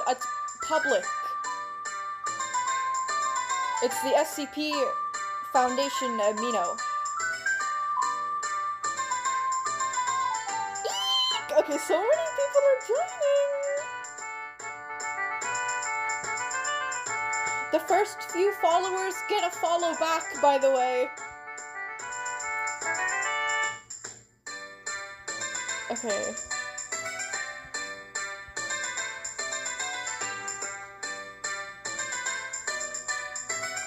public. It's the SCP Foundation Amino. Eek! Okay, so many people are joining! The first few followers get a follow back, by the way. Okay.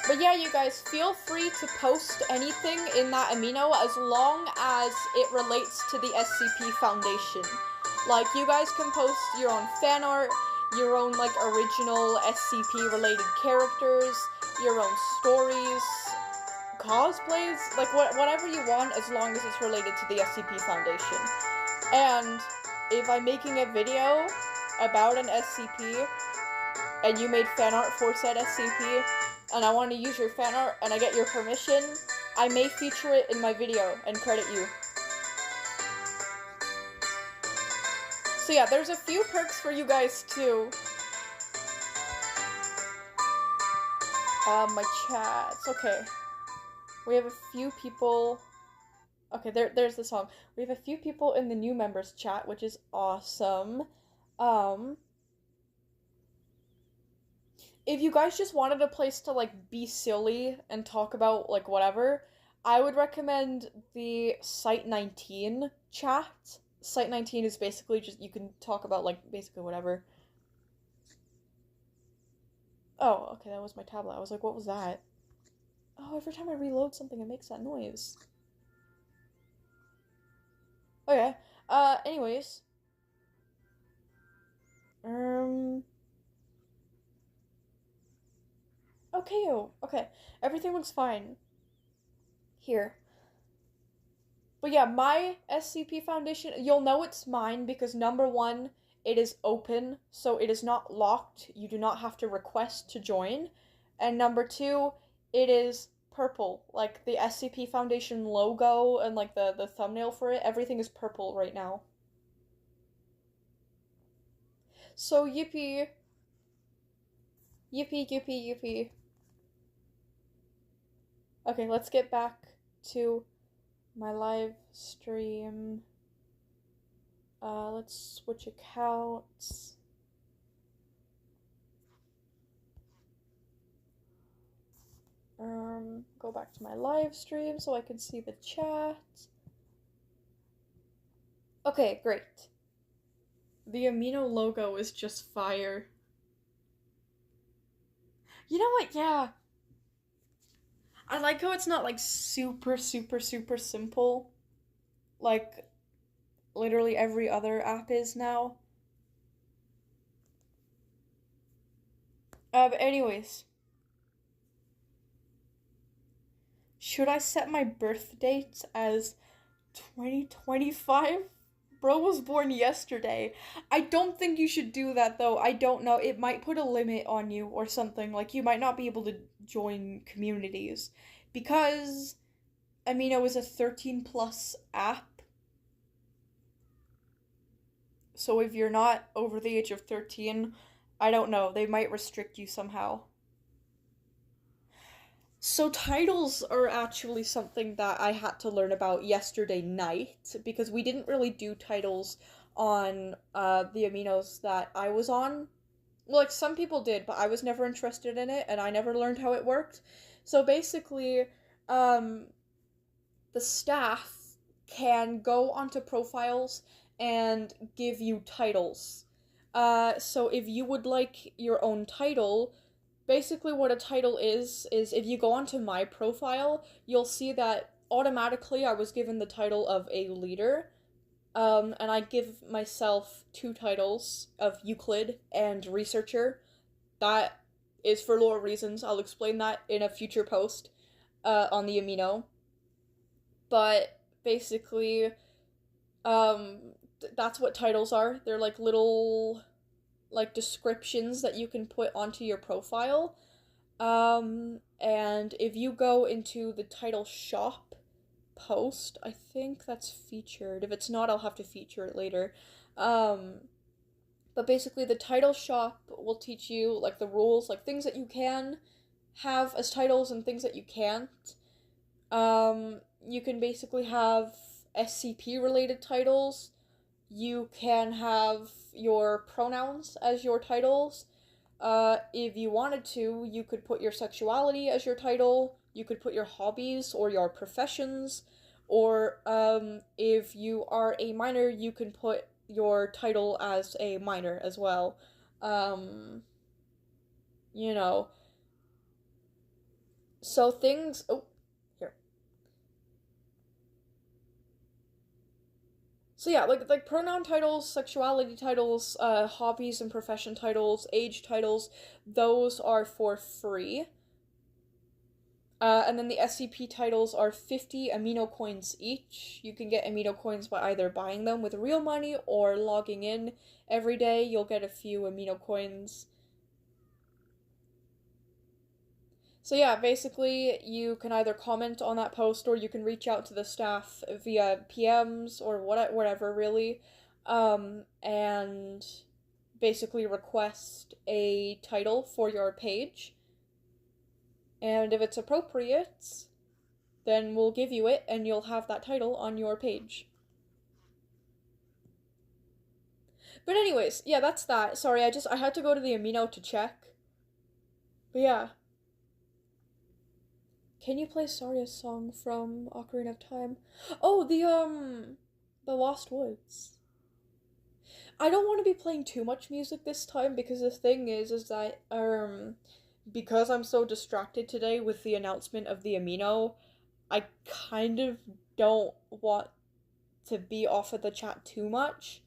But yeah, you guys, feel free to post anything in that Amino as long as it relates to the SCP Foundation. Like, you guys can post your own fan art, your own, like, original SCP-related characters, your own stories, cosplays, like, whatever you want as long as it's related to the SCP Foundation. And if I'm making a video about an SCP, and you made fan art for said SCP, and I want to use your fan art, and I get your permission, I may feature it in my video and credit you. So yeah, there's a few perks for you guys too. My chats, okay. We have a few people, okay, there's the song. We have a few people in the new members chat, which is awesome. If you guys just wanted a place to, like, be silly and talk about, like, whatever, I would recommend the Site 19 chat. Site 19 is basically just, you can talk about, like, basically whatever. Oh, okay, that was my tablet. I was like, what was that? Oh, every time I reload something, it makes that noise. Okay, anyways. Okay, everything looks fine. Here. But yeah, my SCP Foundation, you'll know it's mine because number one, it is open, so it is not locked. You do not have to request to join. And number two, it is purple. Like the SCP Foundation logo and like the thumbnail for it, everything is purple right now. So yippee. Yippee, yippee, yippee. Okay, let's get back to my live stream. Let's switch accounts. Go back to my live stream so I can see the chat. Okay, great. The Amino logo is just fire. You know what? Yeah. I like how it's not like super simple. Like literally every other app is now. But anyways. Should I set my birth date as 2025? Bro was born yesterday. I don't think you should do that though. I don't know. It might put a limit on you or something. Like you might not be able to join communities. Because Amino is a 13 plus app. So if you're not over the age of 13, I don't know. They might restrict you somehow. So titles are actually something that I had to learn about yesterday night because we didn't really do titles on the aminos that I was on. Well, like some people did, but I was never interested in it and I never learned how it worked. So basically, the staff can go onto profiles and give you titles. So if you would like your own title, basically what a title is if you go onto my profile, you'll see that automatically I was given the title of a leader. And I give myself 2 titles of Euclid and researcher. That is for lore reasons. I'll explain that in a future post on the Amino. But basically, that's what titles are. They're like little like descriptions that you can put onto your profile. And if you go into the title shop post, I think that's featured. If it's not, I'll have to feature it later. But basically the title shop will teach you like the rules, like things that you can have as titles and things that you can't. You can basically have SCP related titles. You can have your pronouns as your titles. If you wanted to, you could put your sexuality as your title. You could put your hobbies or your professions. Or, if you are a minor, you can put your title as a minor as well. You know. So things, oh, here. So yeah, like pronoun titles, sexuality titles, hobbies and profession titles, age titles, those are for free. And then the SCP titles are 50 amino coins each. You can get amino coins by either buying them with real money or logging in every day. You'll get a few amino coins. So yeah, basically you can either comment on that post or you can reach out to the staff via PMs or whatever really, and basically request a title for your page. And if it's appropriate, then we'll give you it and you'll have that title on your page. But anyways, yeah, that's that. Sorry, I had to go to the amino to check. But yeah. Can you play Saria's song from Ocarina of Time? Oh, the Lost Woods. I don't want to be playing too much music this time because the thing is that, because I'm so distracted today with the announcement of the amino, I kind of don't want to be off of the chat too much.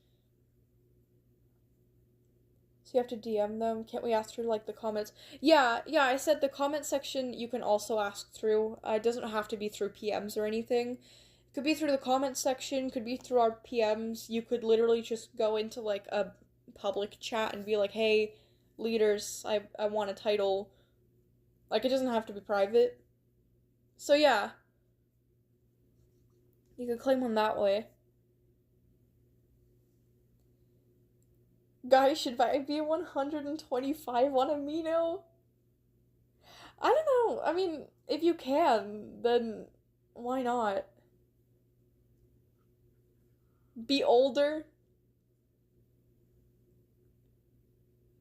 So you have to DM them. Can't we ask through like the comments? Yeah, I said the comment section you can also ask through. It doesn't have to be through PMs or anything. It could be through the comment section, could be through our PMs. You could literally just go into like a public chat and be like, "Hey, leaders, I want a title." Like it doesn't have to be private. So yeah. You could claim one that way. Guys, should I be 125 on amino? I don't know. I mean, if you can, then why not? Be older?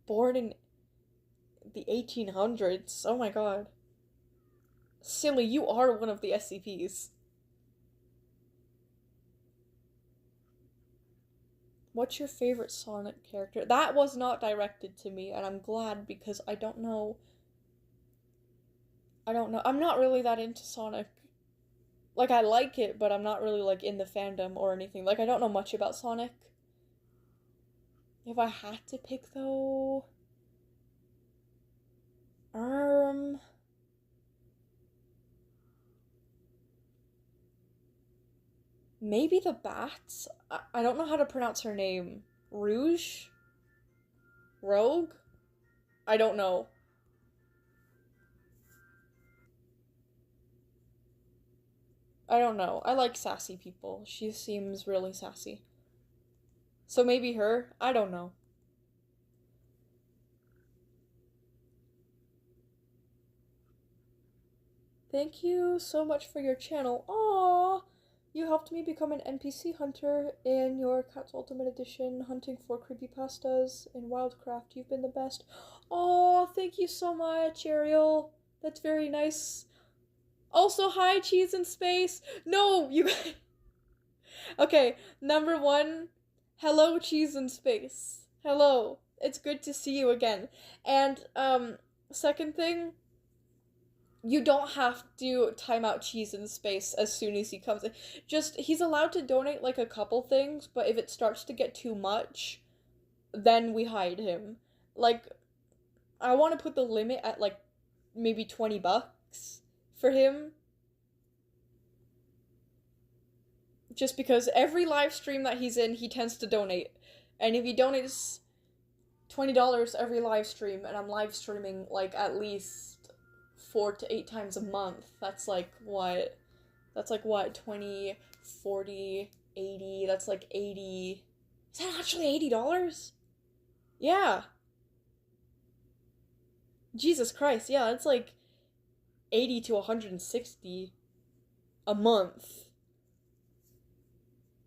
Born in the 1800s? Oh my god. Silly, you are one of the SCPs. What's your favorite Sonic character? That was not directed to me, and I'm glad because I don't know. I'm not really that into Sonic. Like, I like it, but I'm not really, like, in the fandom or anything. Like, I don't know much about Sonic. If I had to pick, though... Maybe the bats? I don't know how to pronounce her name. Rouge? Rogue? I don't know. I don't know. I like sassy people. She seems really sassy. So maybe her? I don't know. Thank you so much for your channel. Aww! You helped me become an NPC hunter in your Cat's Ultimate Edition, hunting for creepypastas in Wildcraft. You've been the best. Oh, thank you so much, Ariel. That's very nice. Also, hi, Cheese in Space. No, you guys. Okay, number one, hello, Cheese in Space. Hello. It's good to see you again. And, second thing, you don't have to time out Cheese in Space as soon as he comes in. Just, he's allowed to donate like a couple things, but if it starts to get too much, then we hide him. Like, I want to put the limit at like maybe $20 for him. Just because every live stream that he's in, he tends to donate. And if he donates $20 every live stream, and I'm live streaming like at least 4 to 8 times a month, that's like what? That's like what? 20, 40, 80, that's like 80. Is that actually $80? Yeah. Jesus Christ, yeah, that's like 80 to 160 a month.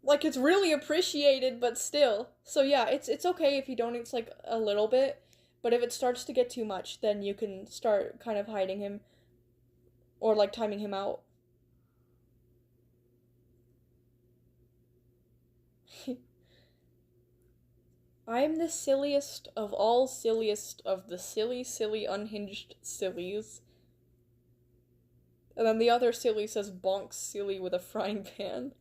Like, it's really appreciated, but still. So yeah, it's okay if he donates like a little bit, but if it starts to get too much, then you can start kind of hiding him or like timing him out. I'm the silliest of all silliest of the silly, unhinged sillies. And then the other silly says bonk silly with a frying pan.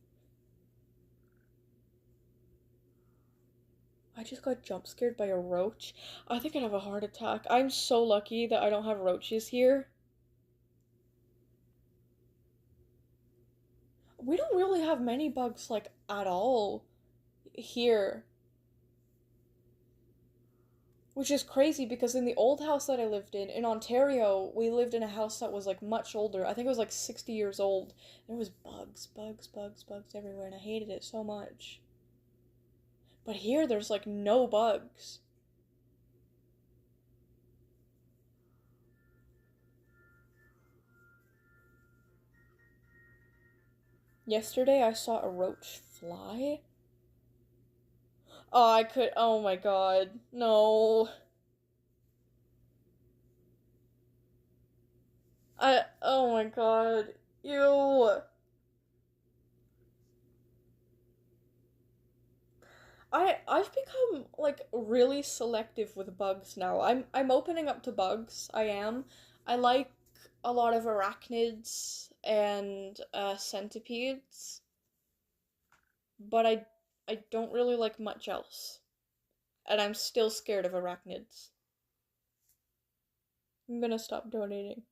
I just got jump scared by a roach. I think I'd have a heart attack. I'm so lucky that I don't have roaches here. We don't really have many bugs, like, at all here. Which is crazy because in the old house that I lived in Ontario, we lived in a house that was like much older. I think it was like 60 years old. There was bugs, bugs, bugs, bugs everywhere, and I hated it so much. But here, there's like no bugs. Yesterday, I saw a roach fly. Oh, oh my god, no. Oh my god, ew. I've become like really selective with bugs now. I'm opening up to bugs. I am. I like a lot of arachnids and centipedes, but I don't really like much else. And I'm still scared of arachnids. I'm gonna stop donating.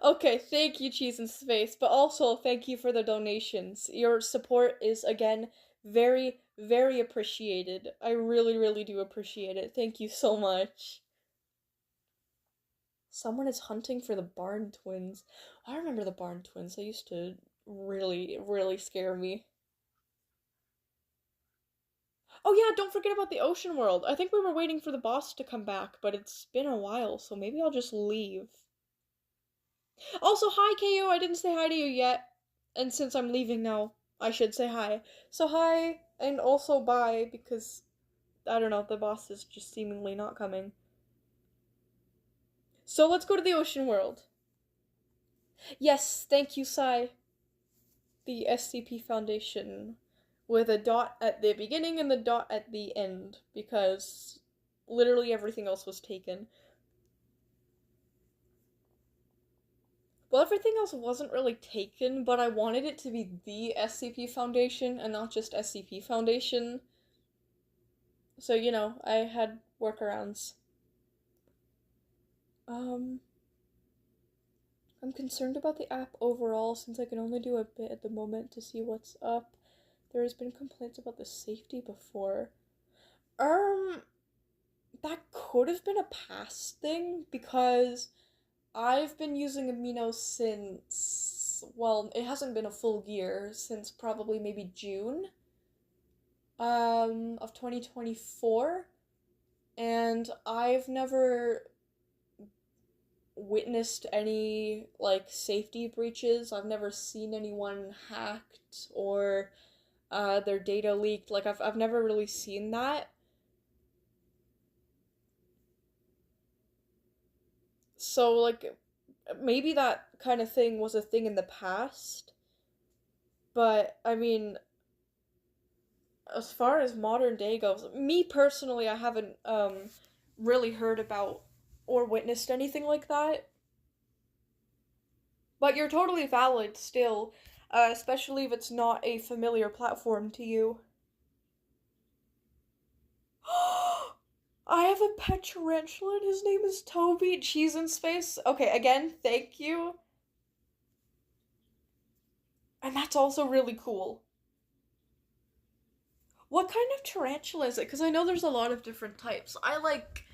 Okay, thank you, Cheese and Space, but also thank you for the donations. Your support is, again, very, very appreciated. I really, really do appreciate it. Thank you so much. Someone is hunting for the Barn Twins. I remember the Barn Twins. They used to really, really scare me. Oh yeah, don't forget about the ocean world. I think we were waiting for the boss to come back, but it's been a while, so maybe I'll just leave. Also, hi, KO. I didn't say hi to you yet. And since I'm leaving now, I should say hi. So, hi, and also bye, because, I don't know, the boss is just seemingly not coming. So, let's go to the ocean world. Yes, thank you, Sai. The SCP Foundation. With a dot at the beginning and the dot at the end, because literally everything else was taken. Well, everything else wasn't really taken, but I wanted it to be the SCP Foundation and not just SCP Foundation. So, you know, I had workarounds. I'm concerned about the app overall since I can only do a bit at the moment to see what's up. There has been complaints about the safety before. That could have been a past thing because I've been using Amino since, well, it hasn't been a full year, since probably maybe June, of 2024, and I've never witnessed any, like, safety breaches. I've never seen anyone hacked or, their data leaked. Like, I've never really seen that. So, like, maybe that kind of thing was a thing in the past, but, I mean, as far as modern day goes, me personally, I haven't really heard about or witnessed anything like that. But you're totally valid still, especially if it's not a familiar platform to you. I have a pet tarantula and his name is Toby. Cheese in Space. Okay, again, thank you. And that's also really cool. What kind of tarantula is it? Because I know there's a lot of different types. I like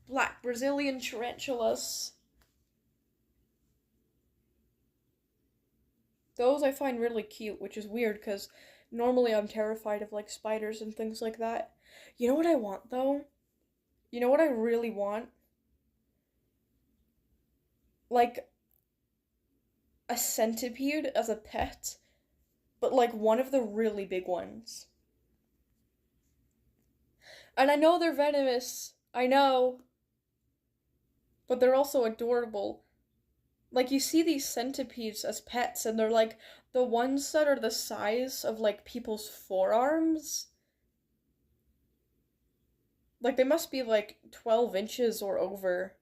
black Brazilian tarantulas. Those I find really cute, which is weird because normally I'm terrified of like spiders and things like that. You know what I want though? You know what I really want? Like a centipede as a pet, but like one of the really big ones. And I know they're venomous. I know. But they're also adorable. Like you see these centipedes as pets and they're like the ones that are the size of like people's forearms. Like they must be like 12 inches or over.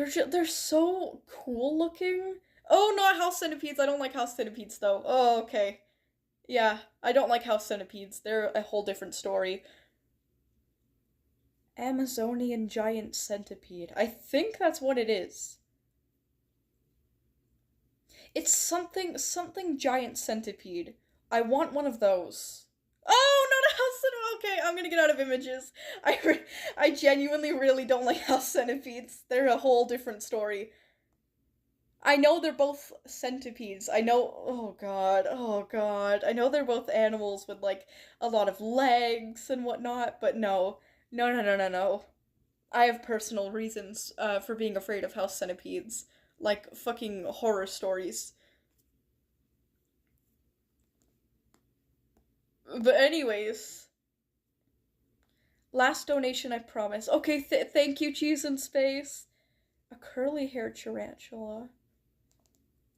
they're so cool looking. Oh, not house centipedes. I don't like house centipedes though. Oh, okay. Yeah, I don't like house centipedes. They're a whole different story. Amazonian giant centipede. I think that's what it is. It's something giant centipede. I want one of those. Oh, not a house centipede. Okay, I'm gonna get out of images. I genuinely really don't like house centipedes. They're a whole different story. I know they're both centipedes. I know. Oh god. Oh god. I know they're both animals with like a lot of legs and whatnot, but no. No, no, no, no, no. I have personal reasons for being afraid of house centipedes. Like fucking horror stories. But anyways, last donation I promise. Okay, thank you, Cheese in Space. A curly-haired tarantula.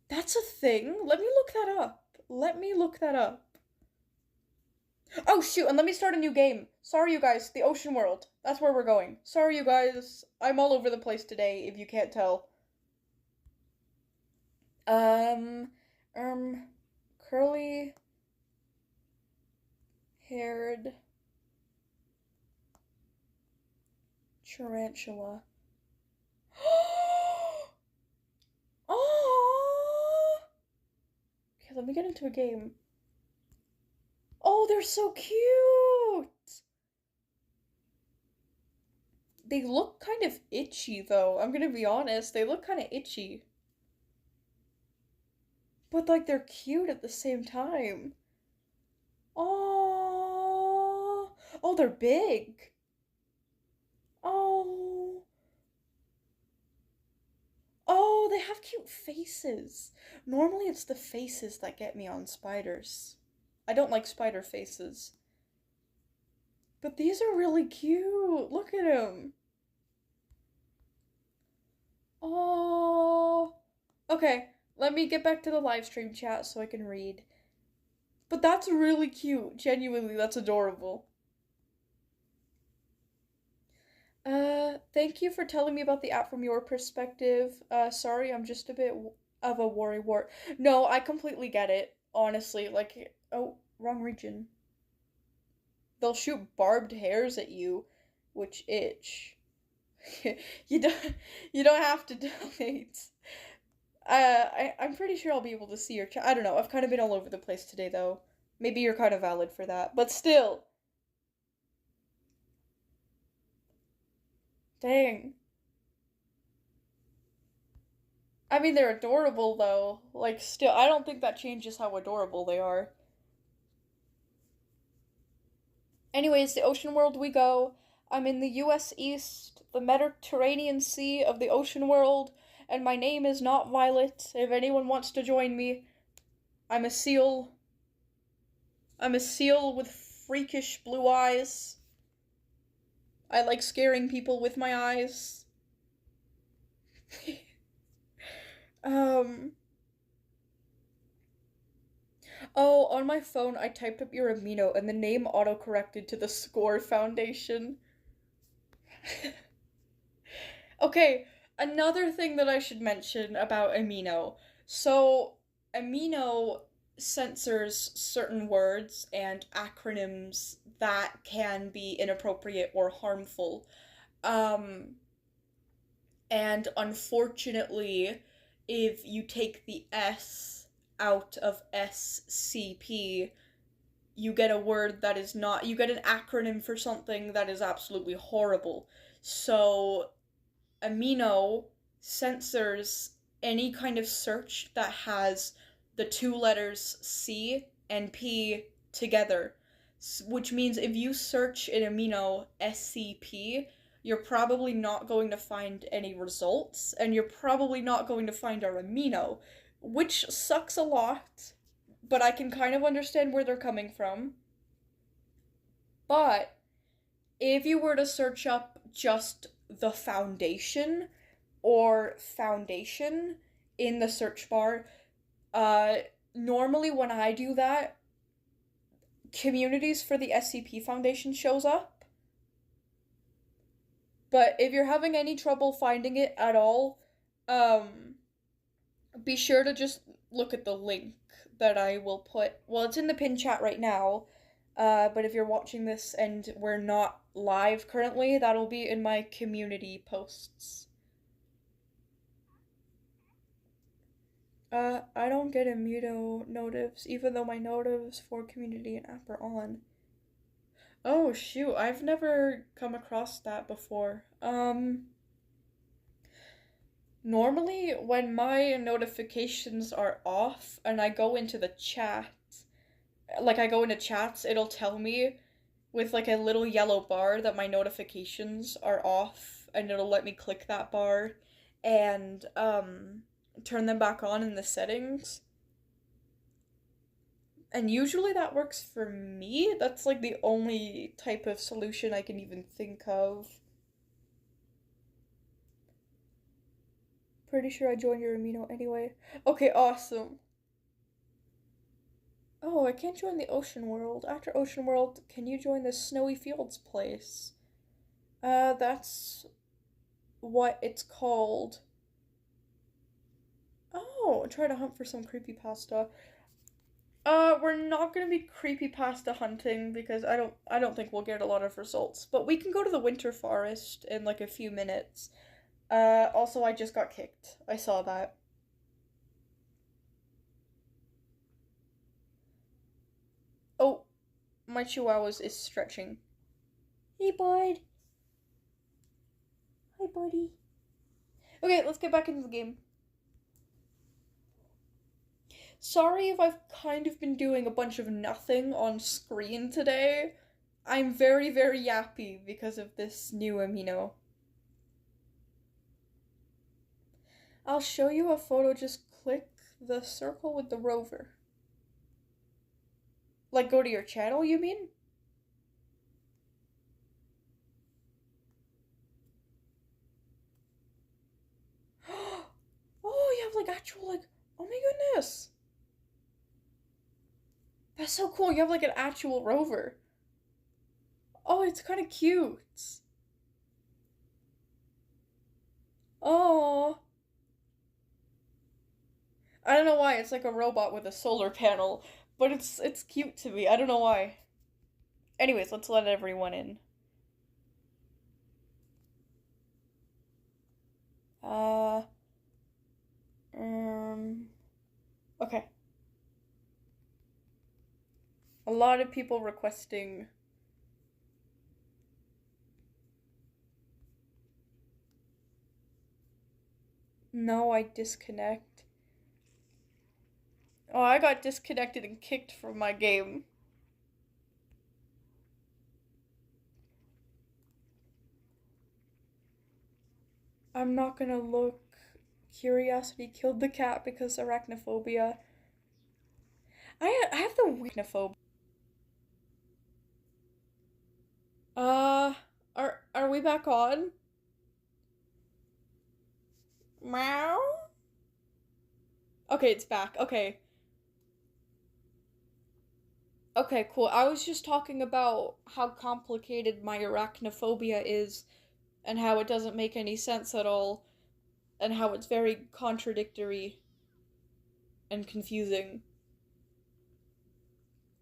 That's a thing? Let me look that up. Let me look that up. Oh shoot, and let me start a new game. Sorry you guys, the ocean world. That's where we're going. Sorry you guys. I'm all over the place today, if you can't tell. Um, curly haired tarantula. Oh! Okay, let me get into a game. Oh, they're so cute! They look kind of itchy, though. I'm gonna be honest. They look kind of itchy. But, like, they're cute at the same time. Oh, oh, they're big. Oh, oh, they have cute faces. Normally it's the faces that get me on spiders. I don't like spider faces. But these are really cute. Look at them. Oh. Okay, let me get back to the live stream chat so I can read. But that's really cute. Genuinely, that's adorable. Thank you for telling me about the app from your perspective. Sorry, I'm just a bit of a worrywart. No, I completely get it. Honestly, like, oh, wrong region. They'll shoot barbed hairs at you, which itch. you don't, you don't have to donate. I'm pretty sure I'll be able to see your chat. I don't know. I've kind of been all over the place today, though. Maybe you're kind of valid for that, but still. Dang. I mean, they're adorable, though. Like, still, I don't think that changes how adorable they are. Anyways, the ocean world we go. I'm in the US East, the Mediterranean Sea of the ocean world, and my name is not Violet. If anyone wants to join me, I'm a seal. I'm a seal with freakish blue eyes. I like scaring people with my eyes. um. Oh, on my phone, I typed up your amino, and the name autocorrected to the Score Foundation. Okay, another thing that I should mention about amino. So, amino censors certain words and acronyms that can be inappropriate or harmful. Um, and unfortunately, if you take the S out of SCP, you get a word that is not, you get an acronym for something that is absolutely horrible. So, Amino censors any kind of search that has the two letters C and P together, which means if you search in Amino SCP, you're probably not going to find any results, and you're probably not going to find our amino, which sucks a lot, but I can kind of understand where they're coming from. But if you were to search up just the foundation or foundation in the search bar, normally when I do that, Communities for the SCP Foundation shows up. But if you're having any trouble finding it at all, um, be sure to just look at the link that I will put. Well, it's in the pin chat right now. But if you're watching this and we're not live currently, that'll be in my community posts. I don't get Amino notifs, even though my notifs for community and app are on. Oh shoot, I've never come across that before. Normally when my notifications are off and I go into the chat, like I go into chats, it'll tell me with like a little yellow bar that my notifications are off, and it'll let me click that bar and turn them back on in the settings. And usually that works for me. That's like the only type of solution I can even think of. Pretty sure I joined your amino anyway. Okay, awesome. Oh, I can't join the ocean world. After ocean world, can you join the snowy fields place? That's what it's called. Oh, try to hunt for some creepypasta. We're not gonna be creepypasta hunting because I don't think we'll get a lot of results. But we can go to the winter forest in like a few minutes. Also I just got kicked. I saw that. Oh, my chihuahua is stretching. Hey, bud. Hi, buddy. Okay, let's get back into the game. Sorry if I've kind of been doing a bunch of nothing on screen today. I'm very, very yappy because of this new amino. I'll show you a photo, just click the circle with the rover. Like, go to your channel, you mean? Oh, you have like actual, like, oh my goodness. That's so cool. You have like an actual rover. Oh, it's kind of cute. Oh, I don't know why. It's like a robot with a solar panel, but it's cute to me. I don't know why. Anyways, let's let everyone in. Uh, um, okay. A lot of people requesting. No, I disconnect. Oh, I got disconnected and kicked from my game. I'm not gonna look. Curiosity killed the cat because arachnophobia. I have the arachnophobia. Uh, are we back on? Meow? Okay, it's back. Okay. Okay, cool. I was just talking about how complicated my arachnophobia is and how it doesn't make any sense at all and how it's very contradictory and confusing.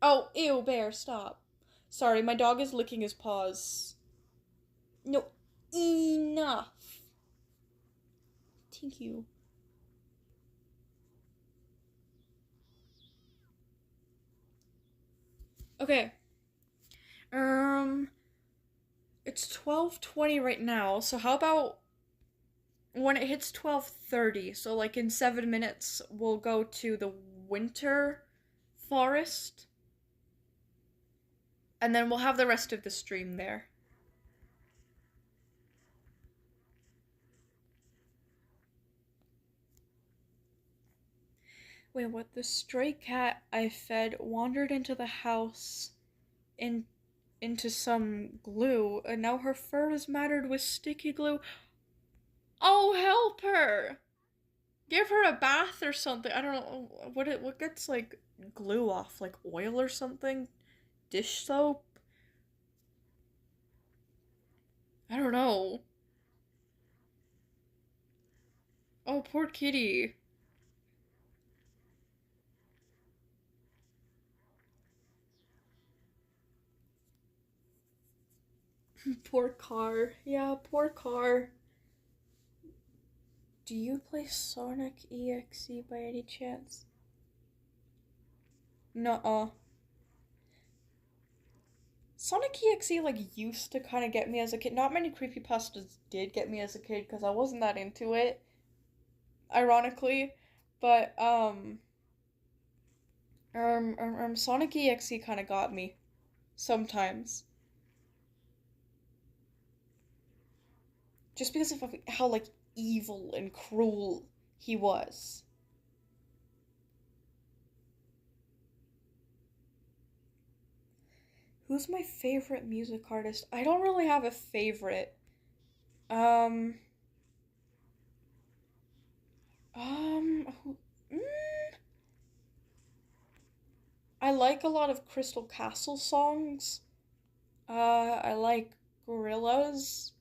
Oh, ew, bear, stop. Sorry, my dog is licking his paws. No, enough. Thank you. Okay. It's 12:20 right now, so how about when it hits 12:30, so like in 7 minutes, we'll go to the winter forest, and then we'll have the rest of the stream there. Wait, what? The stray cat I fed wandered into the house in into some glue, and now her fur is matted with sticky glue. Oh, help her! Give her a bath or something. I don't know what gets like glue off, like oil or something? Dish soap? I don't know. Oh, poor kitty. Poor car. Yeah, poor car. Do you play Sonic EXE by any chance? Nuh-uh. Sonic EXE, like, used to kind of get me as a kid. Not many creepypastas did get me as a kid, because I wasn't that into it, ironically. But, Sonic EXE kind of got me. Sometimes. Just because of how, like, evil and cruel he was. Who's my favorite music artist? I don't really have a favorite. Um, who, mm, I like a lot of Crystal Castle songs. I like Gorillaz,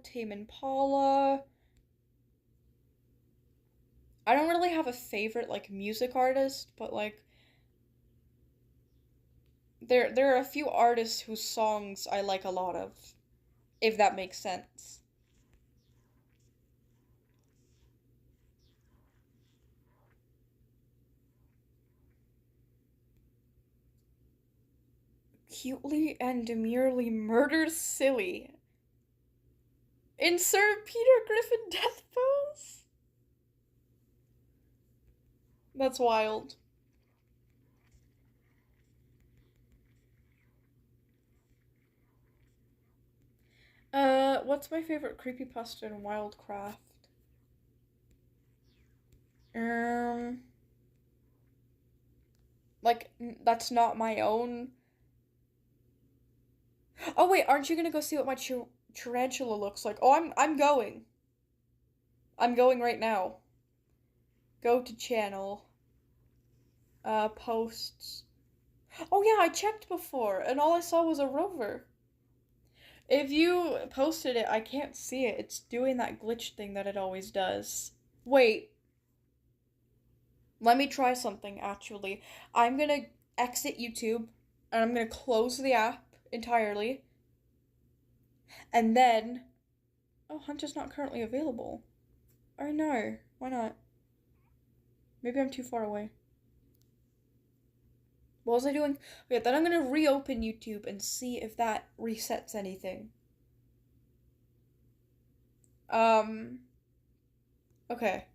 Tame Impala. I don't really have a favorite like music artist, but like there are a few artists whose songs I like a lot of, if that makes sense. Cutely and demurely murders silly. Insert Peter Griffin death pose? That's wild. What's my favorite creepypasta in Wildcraft? Um, like, that's not my own. Oh wait, aren't you gonna go see what my tarantula looks like? Oh, I'm going. I'm going right now. Go to channel. Posts. Oh yeah, I checked before, and all I saw was a rover. If you posted it, I can't see it. It's doing that glitch thing that it always does. Wait, let me try something actually. I'm gonna exit YouTube, and I'm gonna close the app entirely, and then. Oh, Hunt is not currently available. Oh no, why not? Maybe I'm too far away. What was I doing? Okay, then I'm gonna reopen YouTube and see if that resets anything. Um, okay.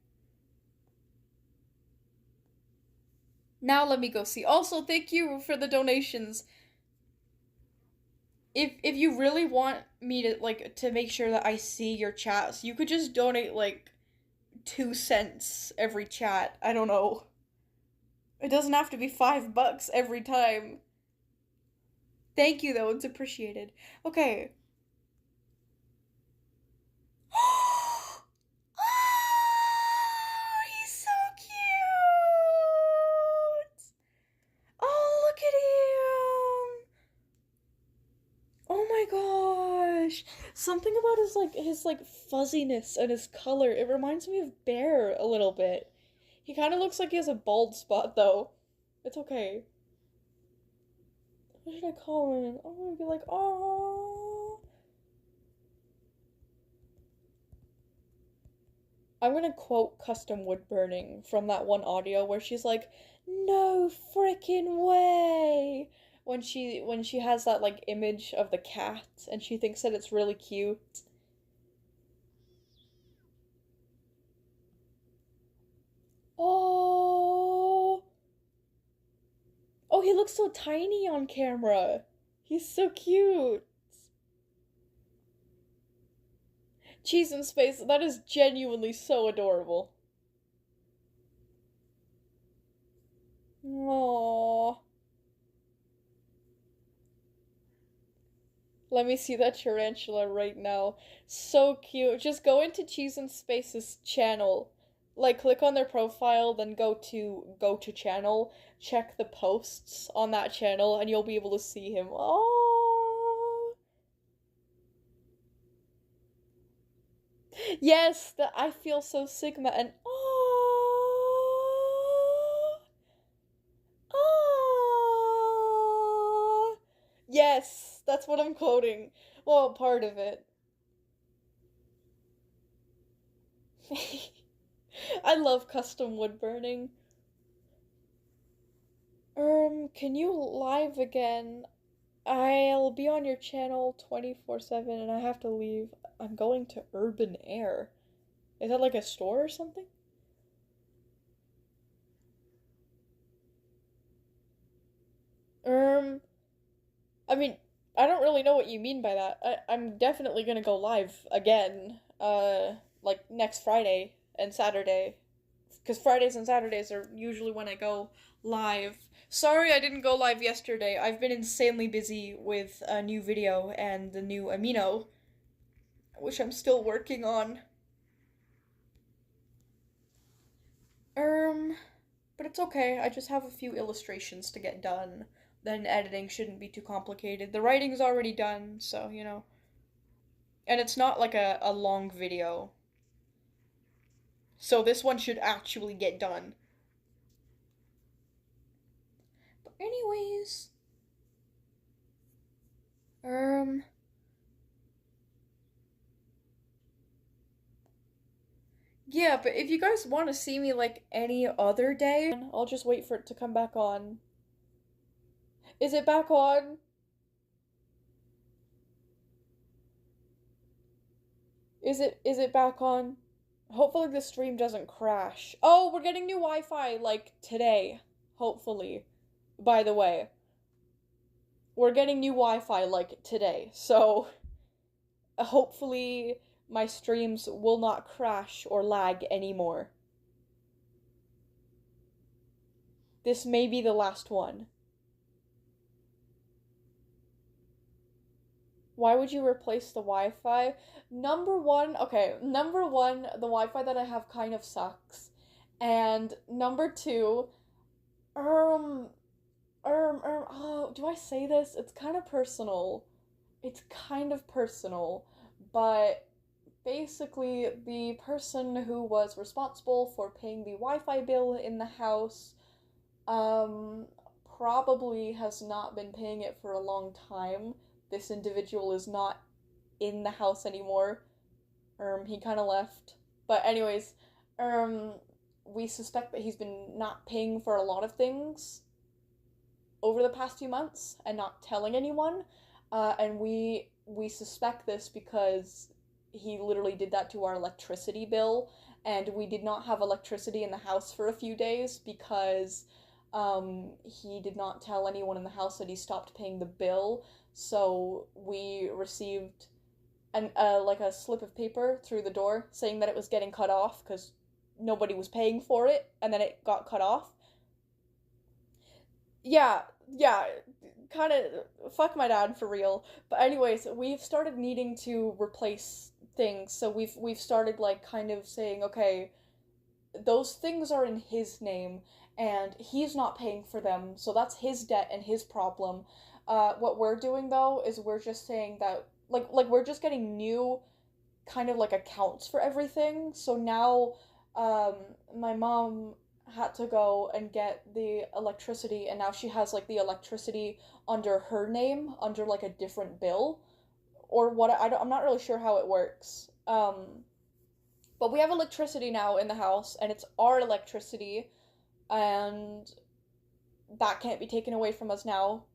Now let me go see. Also, thank you for the donations. If you really want me to like to make sure that I see your chats, you could just donate like 2 cents every chat. I don't know. It doesn't have to be $5 every time. Thank you though, it's appreciated. Okay. Oh, he's so cute! Oh, look at him! Oh my gosh! Something about his fuzziness and his color. It reminds me of Bear a little bit. He kind of looks like he has a bald spot though. It's okay. What should I call him? I'm gonna be like, oh. I'm gonna quote Custom Wood Burning from that one audio where she's like, "No frickin' way!" When she has that like image of the cat and she thinks that it's really cute. Oh, oh, he looks so tiny on camera. He's so cute. Cheese in space. That is genuinely so adorable. Aww. Let me see that tarantula right now. So cute. Just go into Cheese and Space's channel. Like click on their profile, then go to channel, check the posts on that channel, and you'll be able to see him. Oh, Yes, that I feel so Sigma and oh, yes, that's what I'm quoting. Well, part of it. I love custom wood burning. Can you live again? I'll be on your channel 24/7 and I have to leave. I'm going to Urban Air. Is that like a store or something? Um, I mean, I don't really know what you mean by that. I'm definitely gonna go live again, like next Friday and Saturday. Because Fridays and Saturdays are usually when I go live. Sorry I didn't go live yesterday. I've been insanely busy with a new video and the new Amino, which I'm still working on. Um, but it's okay. I just have a few illustrations to get done. Then editing shouldn't be too complicated. The writing's already done, so, you know. And it's not like a long video. So this one should actually get done. But anyways, um yeah, but if you guys want to see me like any other day, I'll just wait for it to come back on. Is it back on? Is it back on? Hopefully the stream doesn't crash. Oh, we're getting new Wi-Fi like today. Hopefully. By the way, we're getting new Wi-Fi like today. So hopefully my streams will not crash or lag anymore. This may be the last one. Why would you replace the Wi-Fi? Number one, the Wi-Fi that I have kind of sucks. And number two, um, oh, do I say this? It's kind of personal. It's kind of personal, but basically, the person who was responsible for paying the Wi-Fi bill in the house, um, probably has not been paying it for a long time. This individual is not in the house anymore. He kind of left. But anyways, um, we suspect that he's been not paying for a lot of things over the past few months and not telling anyone. And we suspect this because he literally did that to our electricity bill, and we did not have electricity in the house for a few days because he did not tell anyone in the house that he stopped paying the bill. So we received an like a slip of paper through the door saying that it was getting cut off because nobody was paying for it, and then it got cut off. Yeah, yeah, kind of fuck my dad for real. But anyways, we've started needing to replace things. So we've started like kind of saying, okay, those things are in his name and he's not paying for them. So that's his debt and his problem. What we're doing though is we're just saying that like we're just getting new kind of like accounts for everything. So now um my mom had to go and get the electricity, and now she has like the electricity under her name under like a different bill or what. I'm not really sure how it works. But we have electricity now in the house and it's our electricity, and that can't be taken away from us now.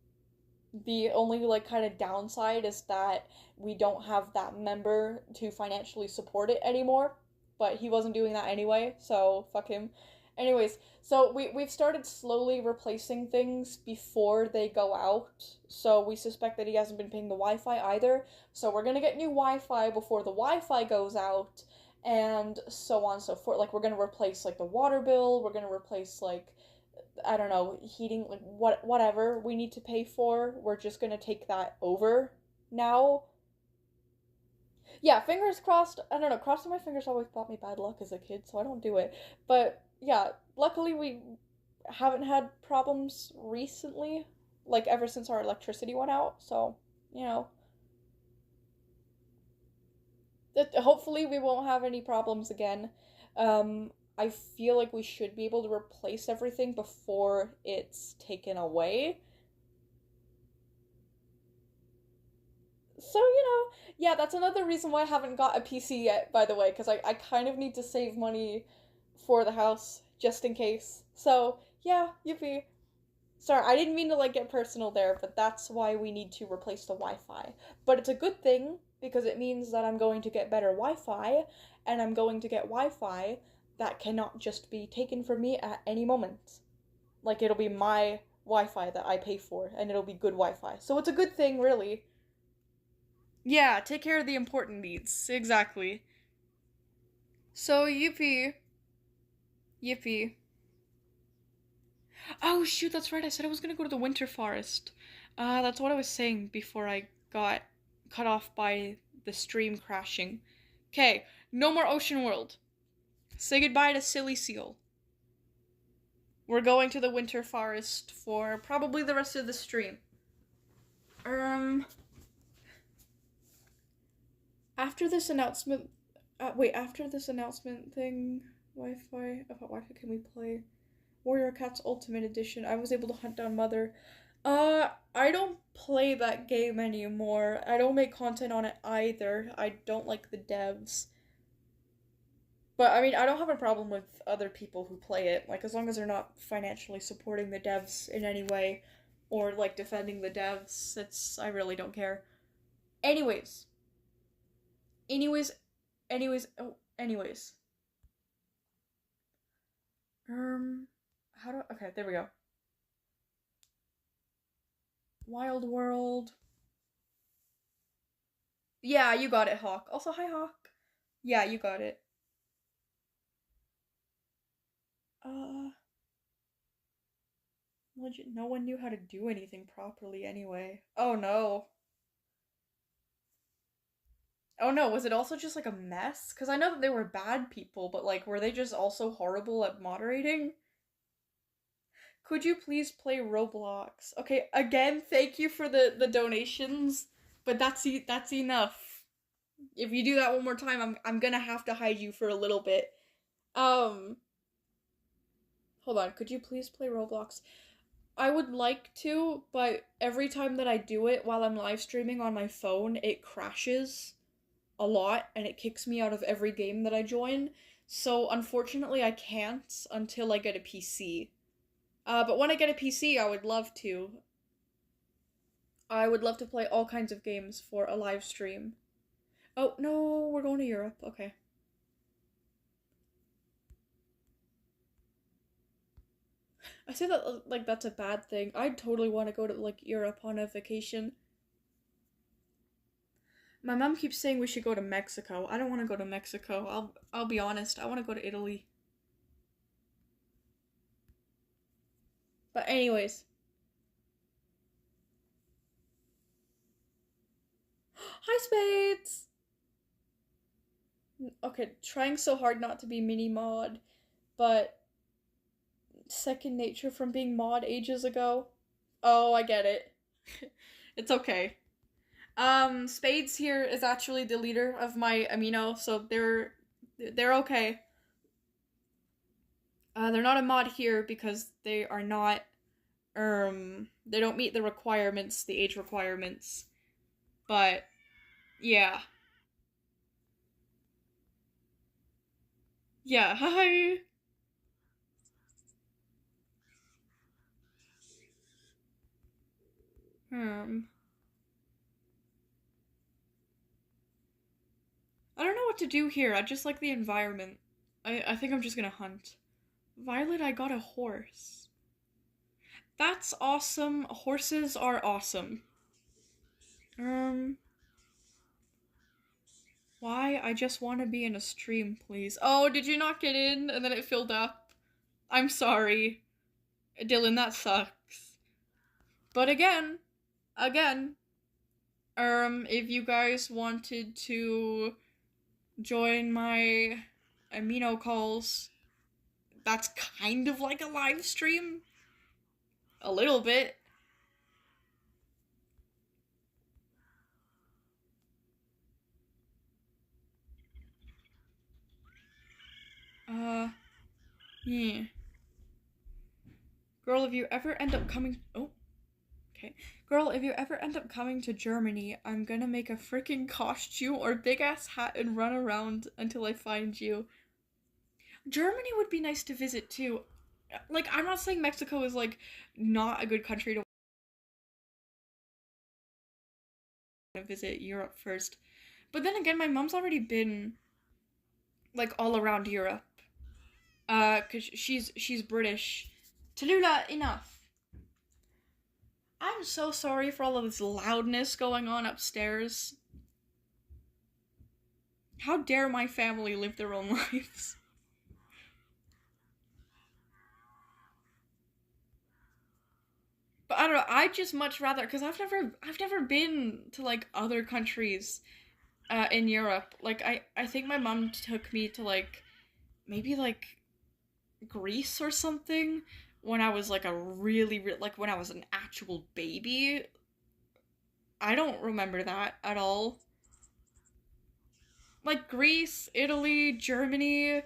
The only like kind of downside is that we don't have that member to financially support it anymore, but he wasn't doing that anyway, so fuck him. Anyways, so we've started slowly replacing things before they go out. So we suspect that he hasn't been paying the Wi-Fi either. So we're gonna get new Wi-Fi before the Wi-Fi goes out, and so on and so forth. Like we're gonna replace like the water bill. We're gonna replace like I don't know, heating, like whatever we need to pay for, we're just gonna take that over now. Yeah, fingers crossed. I don't know, crossing my fingers always brought me bad luck as a kid, so I don't do it. But yeah, luckily we haven't had problems recently, like ever since our electricity went out, so, you know. Hopefully we won't have any problems again. I feel like we should be able to replace everything before it's taken away. So, yeah, that's another reason why I haven't got a PC yet, by the way, because I kind of need to save money for the house, just in case. So, yeah, yippee. Sorry, I didn't mean to, like, get personal there, but that's why we need to replace the Wi-Fi. But it's a good thing, because it means that I'm going to get better Wi-Fi, and I'm going to get Wi-Fi that cannot just be taken from me at any moment. Like, it'll be my Wi-Fi that I pay for, and it'll be good Wi-Fi. So it's a good thing, really. Yeah, take care of the important needs. Exactly. So, yippee. Yippee. Oh, shoot, that's right. I said I was gonna go to the winter forest. That's what I was saying before I got cut off by the stream crashing. Okay, no more ocean world. Say goodbye to Silly Seal. We're going to the winter forest for probably the rest of the stream. After this announcement, after this announcement thing, about Wi-Fi can we play Warrior Cats Ultimate Edition? I was able to hunt down Mother. I don't play that game anymore. I don't make content on it either. I don't like the devs. But I mean, I don't have a problem with other people who play it. Like, as long as they're not financially supporting the devs in any way or like defending the devs, I really don't care. Anyways, anyways, anyways. Okay, there we go. Wild World. Yeah, you got it, Hawk. Also, hi, Hawk. Yeah, you got it. Legit, no one knew how to do anything properly anyway. Oh no. Oh no, was it also just like a mess? Because I know that they were bad people, but like, were they just also horrible at moderating? Could you please play Roblox? Okay, again, thank you for the donations, but that's enough. If you do that one more time, I'm gonna have to hide you for a little bit. Um, Hold on, could you please play Roblox? I would like to, but every time that I do it while I'm live streaming on my phone, it crashes a lot and it kicks me out of every game that I join. So unfortunately, I can't until I get a PC. But when I get a PC, I would love to. I would love to play all kinds of games for a live stream. Oh, no, we're going to Europe. Okay. I say that like that's a bad thing. I'd totally want to go to like Europe on a vacation. My mom keeps saying we should go to Mexico. I don't want to go to Mexico. I'll be honest. I want to go to Italy. But anyways. Hi, Spades! Okay, trying so hard not to be mini mod, but second nature from being mod ages ago. Oh, I get it. It's okay. Spades here is actually the leader of my Amino, so they're okay. They're not a mod here because they are not they don't meet the requirements, the age requirements. But yeah. Yeah, hi. Um I don't know what to do here. I just like the environment. I think I'm just gonna hunt. Violet, I got a horse. That's awesome. Horses are awesome. Um, why? I just want to be in a stream, please. Oh, did you not get in and then it filled up? I'm sorry. Dylan, that sucks. But again, if you guys wanted to join my amino calls, that's kind of like a live stream. A little bit. Yeah. Girl, if you ever end up coming... Oh, okay. Girl, if you ever end up coming to Germany, I'm gonna make a freaking costume or big-ass hat and run around until I find you. Germany would be nice to visit, too. Like, I'm not saying Mexico is, like, not a good country to visit. Europe first. But then again, my mom's already been, like, all around Europe. Cause she's British. Tallulah, enough. I'm so sorry for all of this loudness going on upstairs. How dare my family live their own lives? But I don't know, I'd just much rather, because I've never been to, like, other countries in Europe. Like, I think my mom took me to, like, maybe, like, Greece or something when I was, like, a like, when I was an actual baby. I don't remember that at all. Like, Greece, Italy, Germany.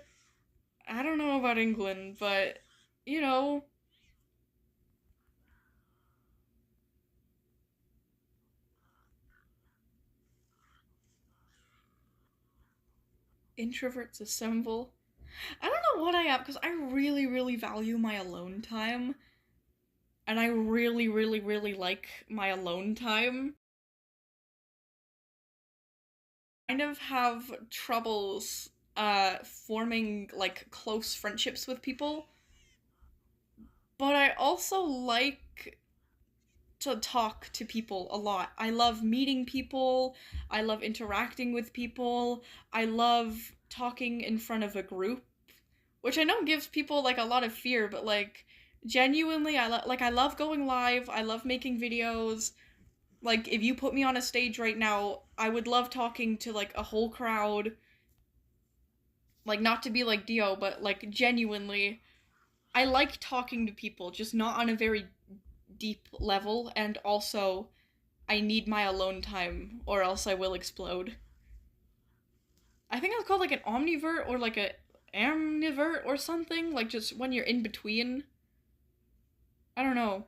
I don't know about England, but, you know, introverts assemble. I don't know what I am, because I really, really value my alone time. And I really, really, really like my alone time. Kind of have troubles forming, like, close friendships with people. But I also like to talk to people a lot. I love meeting people. I love interacting with people. I love talking in front of a group, which I know gives people, like, a lot of fear, but, like, genuinely I love going live. I love making videos. Like, if you put me on a stage right now, I would love talking to, like, a whole crowd. Like, not to be like Dio, but, like, genuinely I like talking to people, just not on a very deep level, and also I need my alone time or else I will explode. I think it's called, like, an omnivert or, like, a amnivert or something, like, just when you're in between. I don't know.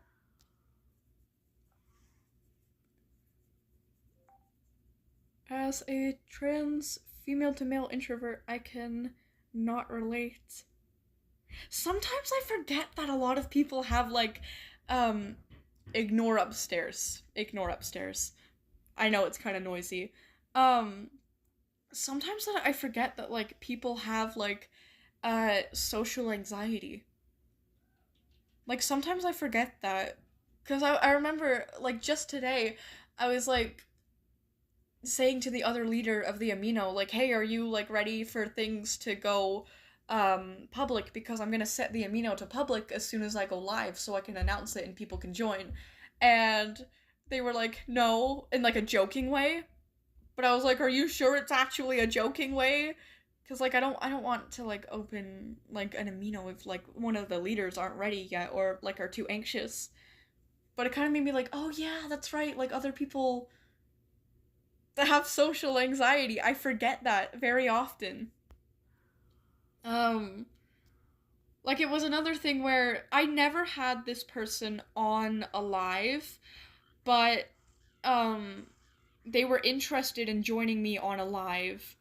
As a trans female to male introvert, I can not relate. Sometimes I forget that a lot of people have, like, um ignore upstairs. Ignore upstairs. I know it's kind of noisy. Um Sometimes that I forget that, like, people have, like, social anxiety. Like, sometimes I forget that. Cuz I remember, like, just today I was, like, saying to the other leader of the Amino, like, hey, are you, like, ready for things to go public, because I'm gonna set the Amino to public as soon as I go live so I can announce it and people can join. And they were like, no, in, like, a joking way. But I was like, are you sure it's actually a joking way? Because, like, I don't want to, like, open, like, an Amino if, like, one of the leaders aren't ready yet or, like, are too anxious. But it kind of made me like, oh yeah, that's right, like, other people that have social anxiety. I forget that very often. Um, like, it was another thing where I never had this person on alive, but um they were interested in joining me on a live.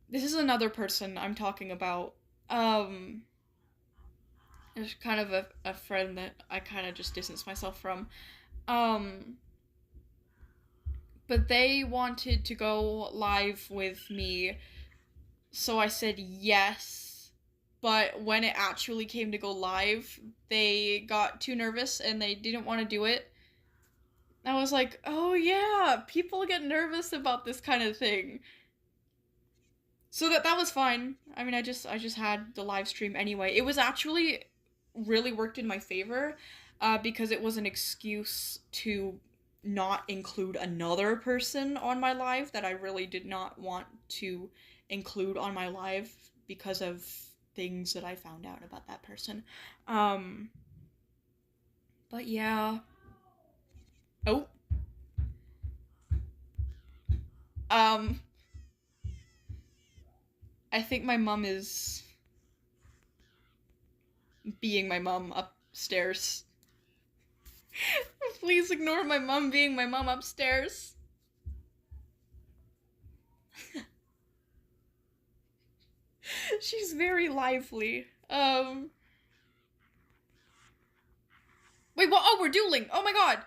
This is another person I'm talking about. Um it's kind of a friend that I kind of just distanced myself from. Um but they wanted to go live with me, so I said yes. But when it actually came to go live, they got too nervous and they didn't want to do it. I was like, oh yeah, people get nervous about this kind of thing. So that was fine. I mean, I just had the live stream anyway. It was actually really worked in my favor, because it was an excuse to not include another person on my live that I really did not want to include on my live because of things that I found out about that person. Um, but yeah. Oh. Um, I think my mom is being my mom upstairs. Please ignore my mom being my mom upstairs. She's very lively. Wait, what? Oh, we're dueling. Oh my god.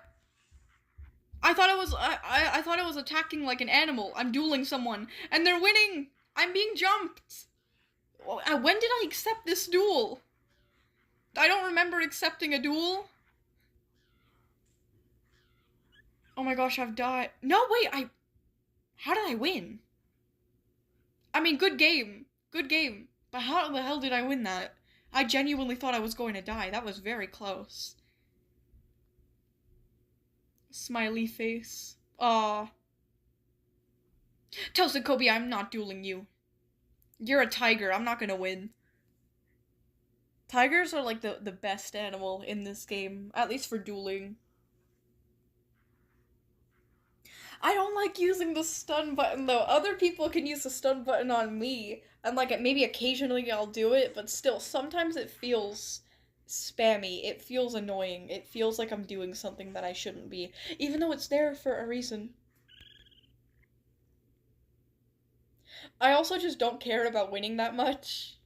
I thought it was attacking like an animal. I'm dueling someone and they're winning. I'm being jumped. When did I accept this duel? I don't remember accepting a duel. Oh my gosh, I've died. No, wait, how did I win? I mean, good game. Good game. But how the hell did I win that? I genuinely thought I was going to die. That was very close. Smiley face. Aw. Toxicity, I'm not dueling you. You're a tiger. I'm not gonna win. Tigers are like the best animal in this game, at least for dueling. I don't like using the stun button though. Other people can use the stun button on me, and like maybe occasionally I'll do it, but still, sometimes it feels spammy. It feels annoying. It feels like I'm doing something that I shouldn't be, even though it's there for a reason. I also just don't care about winning that much.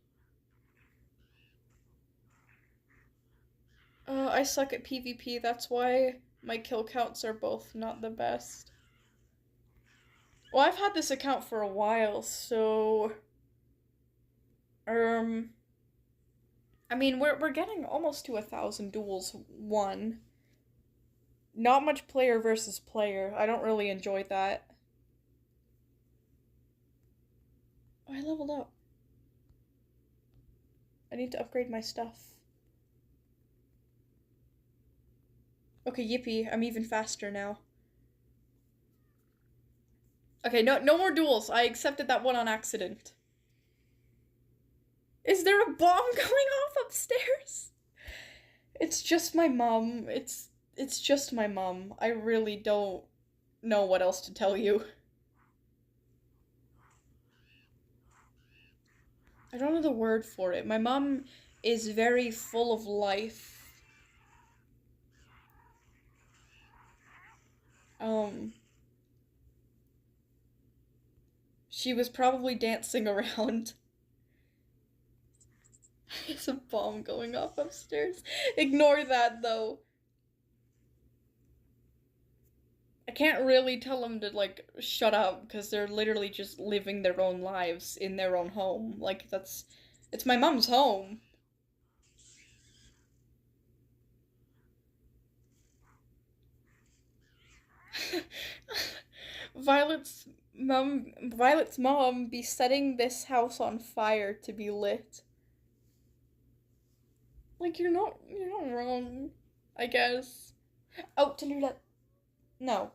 I suck at PvP, that's why my kill counts are both not the best. Well, I've had this account for a while, so... I mean, we're getting almost to 1,000 duels won. Not much player versus player. I don't really enjoy that. Oh, I leveled up. I need to upgrade my stuff. Okay, yippee, I'm even faster now. Okay, no more duels. I accepted that one on accident. Is there a bomb going off upstairs? It's just my mom. It's just my mom. I really don't know what else to tell you. I don't know the word for it. My mom is very full of life. She was probably dancing around. There's a bomb going off upstairs. Ignore that, though. I can't really tell them to, like, shut up, because they're literally just living their own lives in their own home. Like, it's my mom's home. Violet's mom be setting this house on fire to be lit. Like, you're not wrong, I guess. Oh, Tallulah. No.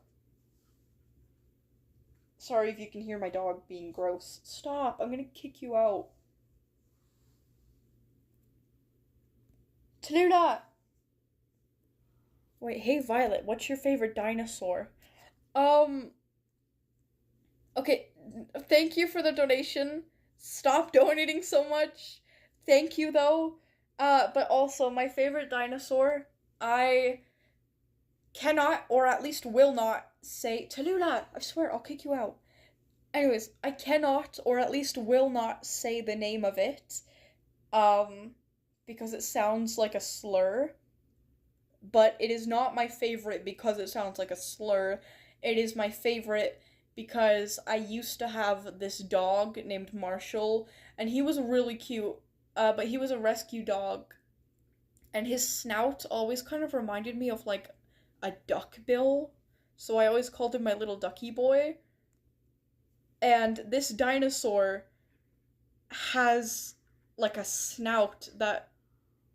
Sorry if you can hear my dog being gross. Stop, I'm gonna kick you out. Tallulah! Wait, hey Violet, what's your favorite dinosaur? Okay, thank you for the donation. Stop donating so much. Thank you, though. But also, my favorite dinosaur, I cannot, or at least will not, say, Tallulah, I swear, I'll kick you out. Anyways, I cannot, or at least will not, say the name of it, because it sounds like a slur. But it is not my favorite because it sounds like a slur. It is my favorite because I used to have this dog named Marshall, and he was really cute, but he was a rescue dog, and his snout always kind of reminded me of, like, a duck bill, so I always called him my little ducky boy, and this dinosaur has, like, a snout that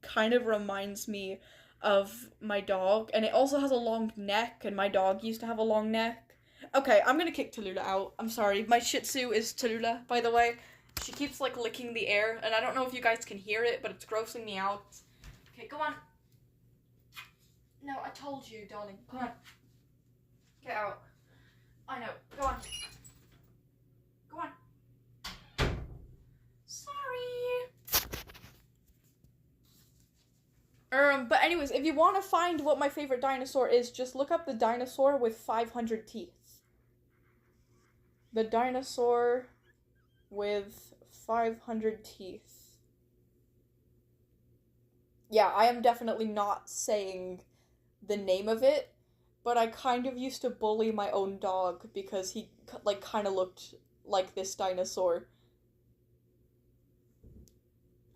kind of reminds me of my dog, and it also has a long neck, and my dog used to have a long neck. Okay, I'm gonna kick Tallulah out. I'm sorry. My Shih Tzu is Tallulah, by the way. She keeps, like, licking the air, and I don't know if you guys can hear it, but it's grossing me out. Okay, go on. No, I told you, darling. Come on. Get out. I know. Go on. Go on. Sorry. But anyways, if you want to find what my favorite dinosaur is, just look up the dinosaur with 500 teeth. The dinosaur with 500 teeth. Yeah, I am definitely not saying the name of it, but I kind of used to bully my own dog because he, like, kind of looked like this dinosaur.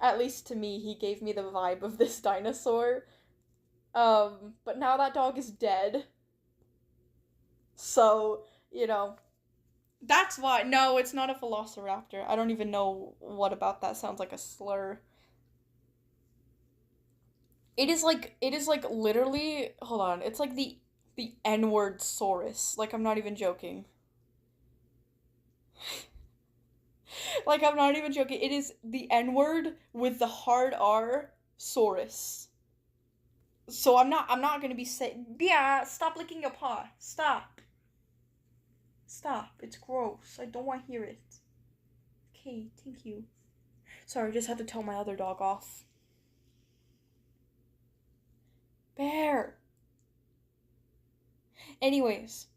At least to me, he gave me the vibe of this dinosaur. But now that dog is dead. So, you know, that's why. No, it's not a velociraptor. I don't even know what about that sounds like a slur. It is like literally, hold on. It's like the N-word saurus. Like I'm not even joking. Like I'm not even joking. It is the N-word with the hard R saurus. So I'm not gonna be saying, yeah, stop licking your paw. Stop. Stop. It's gross. I don't want to hear it. Okay, thank you. Sorry, I just had to tell my other dog off. Bear. Anyways.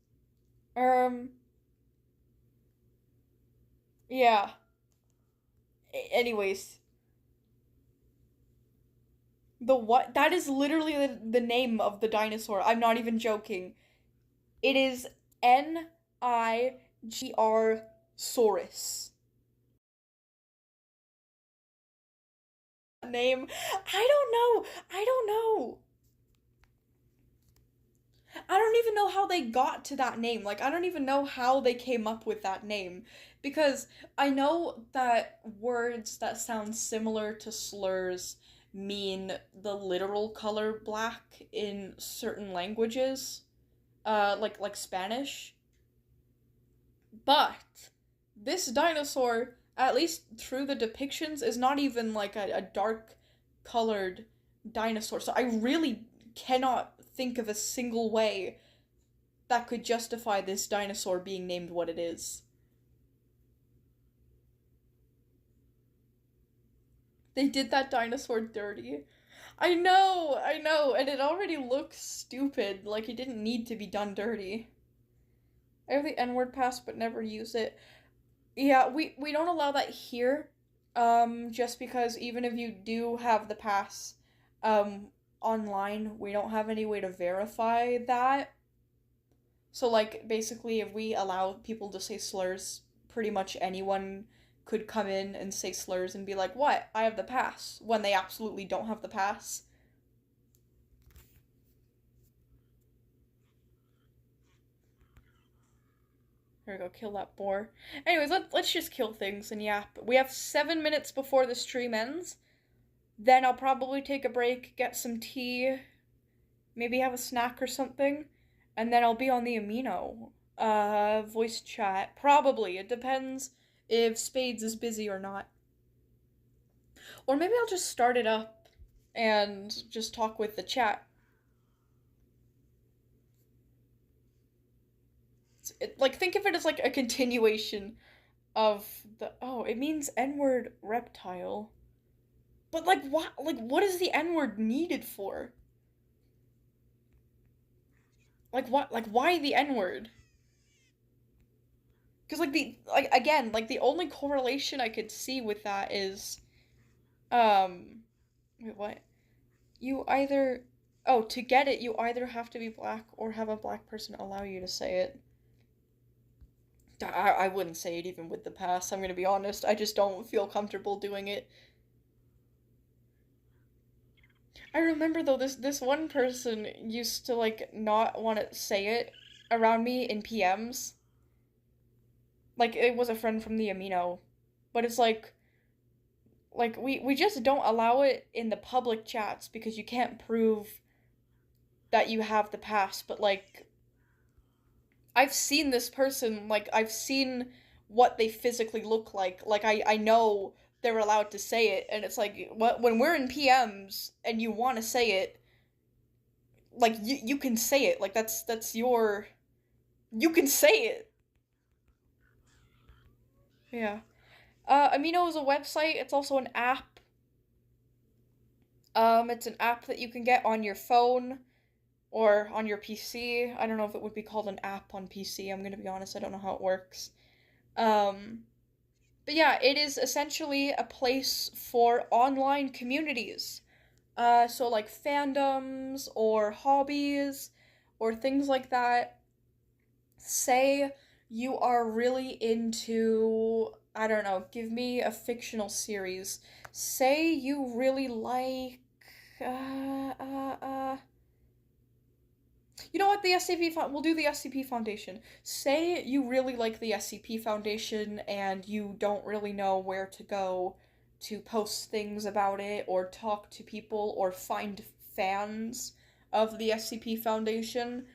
Yeah. Anyways. The what? That is literally the name of the dinosaur. I'm not even joking. It is Nigr Saurus. Name? I don't know. I don't know. I don't even know how they got to that name. Like, I don't even know how they came up with that name. Because I know that words that sound similar to slurs mean the literal color black in certain languages, like Spanish. But this dinosaur, at least through the depictions, is not even like a dark colored dinosaur. So I really cannot think of a single way that could justify this dinosaur being named what it is. They did that dinosaur dirty. I know, and it already looks stupid, like it didn't need to be done dirty. I have the N-word pass but never use it. Yeah, we don't allow that here. Just because even if you do have the pass, um, online, we don't have any way to verify that. So, like, basically, if we allow people to say slurs, pretty much anyone could come in and say slurs and be like, what? I have the pass, when they absolutely don't have the pass. There we go, kill that boar. Anyways, let's just kill things and yap. We have 7 minutes before the stream ends. Then I'll probably take a break, get some tea, maybe have a snack or something, and then I'll be on the Amino voice chat. Probably. It depends if Spades is busy or not. Or maybe I'll just start it up and just talk with the chat. Like, think of it as like a continuation of the. Oh, it means N-word reptile. But like what is the N-word needed for? Like what like why the N-word? Because like the only correlation I could see with that is wait, what? You either oh, to get it you either have to be black or have a black person allow you to say it. I wouldn't say it even with the pass, I'm gonna be honest. I just don't feel comfortable doing it. I remember though this one person used to like not want to say it around me in PMs. Like it was a friend from the Amino. But it's like we just don't allow it in the public chats because you can't prove that you have the pass, but like I've seen this person, like I've seen what they physically look like. Like I know they're allowed to say it and it's like what when we're in PMs and you want to say it, like you can say it. Like that's your you can say it. Yeah. Amino is a website. It's also an app. It's an app that you can get on your phone or on your PC. I don't know if it would be called an app on PC. I'm gonna be honest, I don't know how it works. Um, but yeah, it is essentially a place for online communities. So like fandoms or hobbies or things like that. Say you are really into, I don't know, give me a fictional series. Say you really like, uh, uh, uh, you know what? We'll do the SCP Foundation. Say you really like the SCP Foundation and you don't really know where to go to post things about it or talk to people or find fans of the SCP Foundation.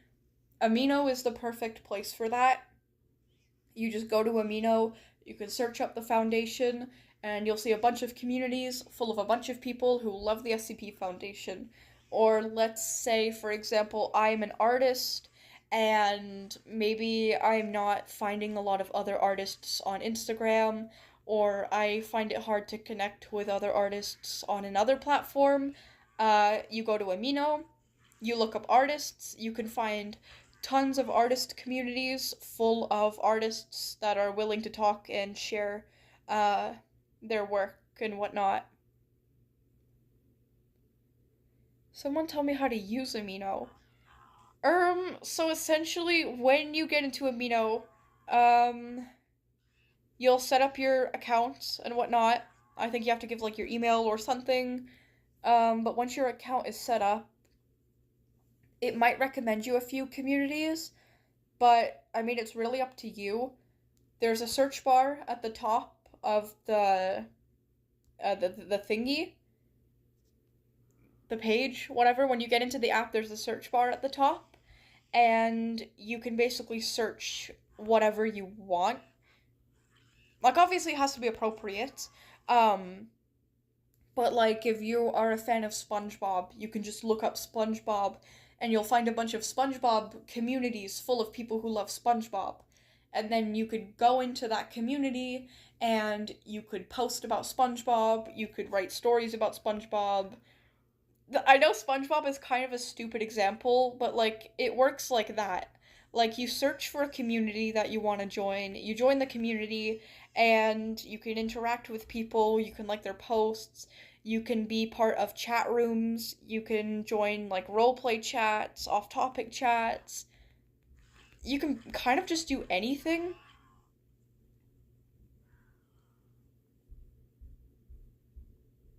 Amino is the perfect place for that. You just go to Amino, you can search up the Foundation, and you'll see a bunch of communities full of a bunch of people who love the SCP Foundation. Or let's say, for example, I'm an artist and maybe I'm not finding a lot of other artists on Instagram, or I find it hard to connect with other artists on another platform. You go to Amino, you look up artists, you can find tons of artist communities full of artists that are willing to talk and share uh, their work and whatnot. Someone tell me how to use Amino. So essentially, when you get into Amino, um, you'll set up your accounts and whatnot. I think you have to give like your email or something. But once your account is set up, it might recommend you a few communities, but I mean, it's really up to you. There's a search bar at the top of the thingy, the page, whatever. When you get into the app, there's a search bar at the top, and you can basically search whatever you want. Like, obviously, it has to be appropriate. Um, but like, if you are a fan of SpongeBob, you can just look up SpongeBob, and you'll find a bunch of SpongeBob communities full of people who love SpongeBob. And then you could go into that community and you could post about SpongeBob, you could write stories about SpongeBob. I know SpongeBob is kind of a stupid example, but like it works like that. Like you search for a community that you want to join, you join the community and you can interact with people, you can like their posts, you can be part of chat rooms, you can join like roleplay chats, off-topic chats. You can kind of just do anything.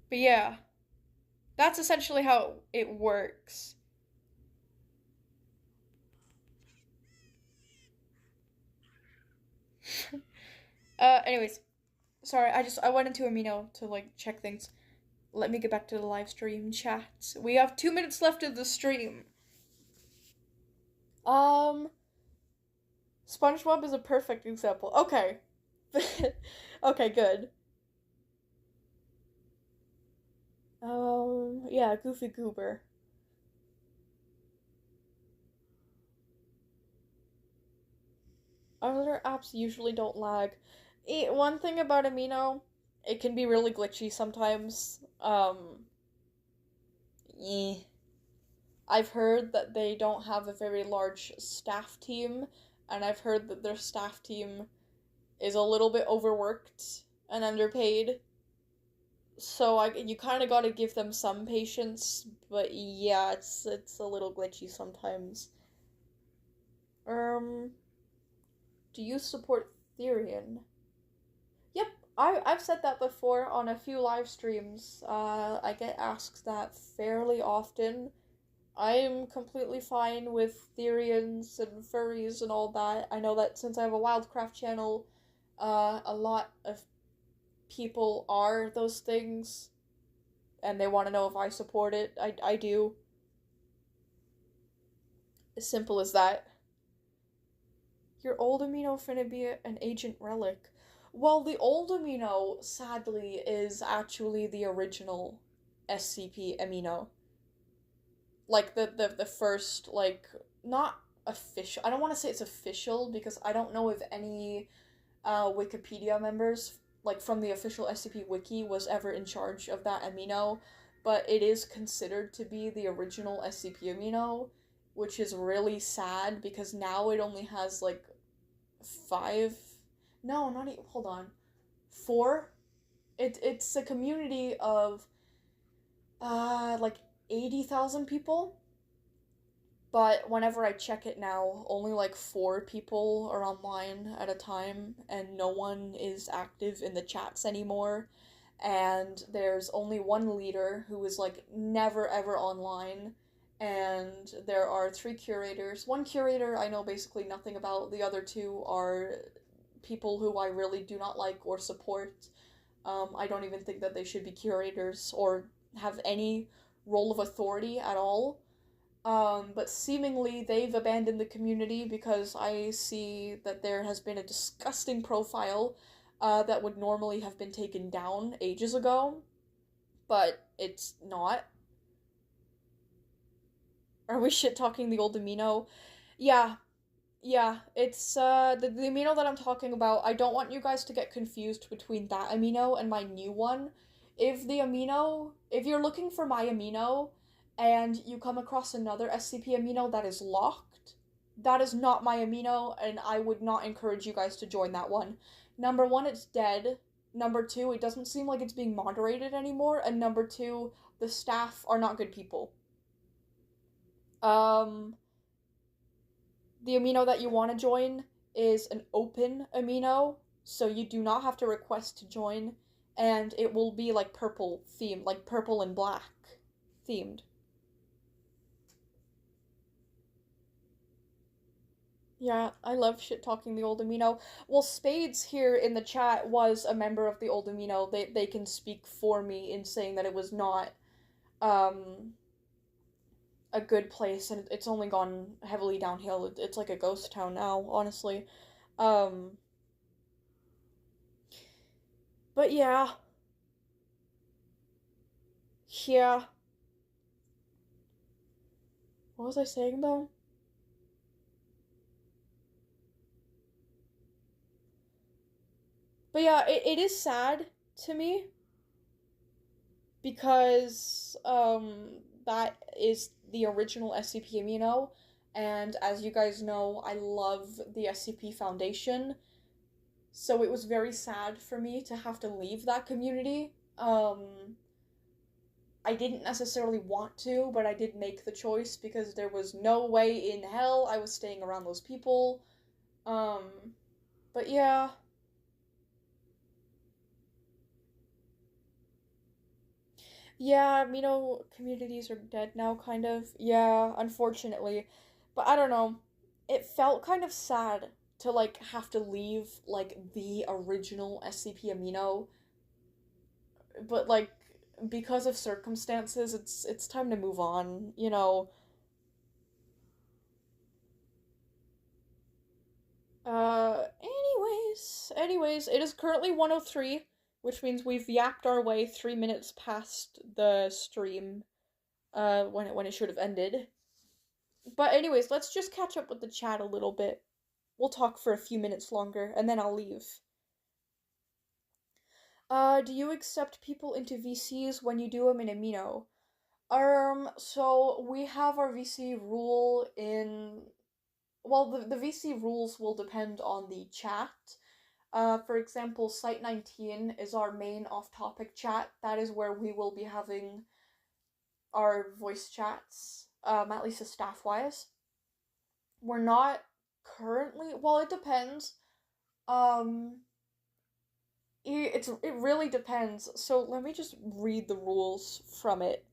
But yeah, that's essentially how it works. Anyways, sorry, I went into Amino to like check things. Let me get back to the live stream chat. We have 2 minutes left of the stream. Um, SpongeBob is a perfect example. Okay. Okay, good. Yeah, Goofy Goober. Other apps usually don't lag. One thing about Amino, it can be really glitchy sometimes. Eh. I've heard that they don't have a very large staff team, and I've heard that their staff team is a little bit overworked and underpaid. So you kind of got to give them some patience, but yeah, it's a little glitchy sometimes. Um, do you support Therian? Yep, I've said that before on a few live streams. I get asked that fairly often. I'm completely fine with Therians and furries and all that. I know that since I have a Wildcraft channel, a lot of people are those things, and they want to know if I support it. I do. As simple as that. Your old amino finna be an ancient relic. Well, the old amino, sadly, is actually the original SCP Amino. Like the first, like, not official. I don't want to say it's official because I don't know if any Wikipedia members, like from the official SCP Wiki, was ever in charge of that amino. but it is considered to be the original SCP Amino, which is really sad because now it only has like five. No, not even. Hold on, four. It's a community of like 80,000 people. But whenever I check it now, only like 4 people are online at a time, and no one is active in the chats anymore. And there's only one leader who is like never ever online. And there are 3 curators. One curator I know basically nothing about, the other 2 are people who I really do not like or support. I don't even think that they should be curators or have any role of authority at all. But seemingly they've abandoned the community because I see that there has been a disgusting profile that would normally have been taken down ages ago, but it's not. Are we shit-talking the old amino? Yeah, yeah, it's the amino that I'm talking about. I don't want you guys to get confused between that amino and my new one. If you're looking for my amino and you come across another SCP amino that is locked, that is not my amino, and I would not encourage you guys to join that one. Number 1, it's dead. Number 2, it doesn't seem like it's being moderated anymore, and number 2, the staff are not good people. The amino that you want to join is an open amino, so you do not have to request to join, and it will be like purple themed, like purple and black themed. Yeah, I love shit talking the old amino. Well, Spades here in the chat was a member of the old amino. They can speak for me in saying that it was not a good place, and it's only gone heavily downhill. It's like a ghost town now, honestly. Um, but yeah. Yeah. What was I saying though? But yeah, it is sad to me because that is the original SCP Amino, and as you guys know, I love the SCP Foundation, so it was very sad for me to have to leave that community. I didn't necessarily want to, but I did make the choice because there was no way in hell I was staying around those people. Um, but yeah. Yeah, communities are dead now, kind of. Yeah, unfortunately. But I don't know. It felt kind of sad to, like, have to leave, like, the original SCP Amino. But, like, because of circumstances, it's time to move on. Anyways, it is currently 103, which means we've yapped our way 3 minutes past the stream, when it should have ended. But anyways, let's just catch up with the chat a little bit. We'll talk for a few minutes longer, and then I'll leave. Do you accept people into VCs when you do them in Amino? So we have our VC rule in... Well, the VC rules will depend on the chat. For example, Site 19 is our main off-topic chat. That is where we will be having our voice chats, at least staff-wise. We're not currently... Well, it depends. It really depends. So let me just read the rules from it.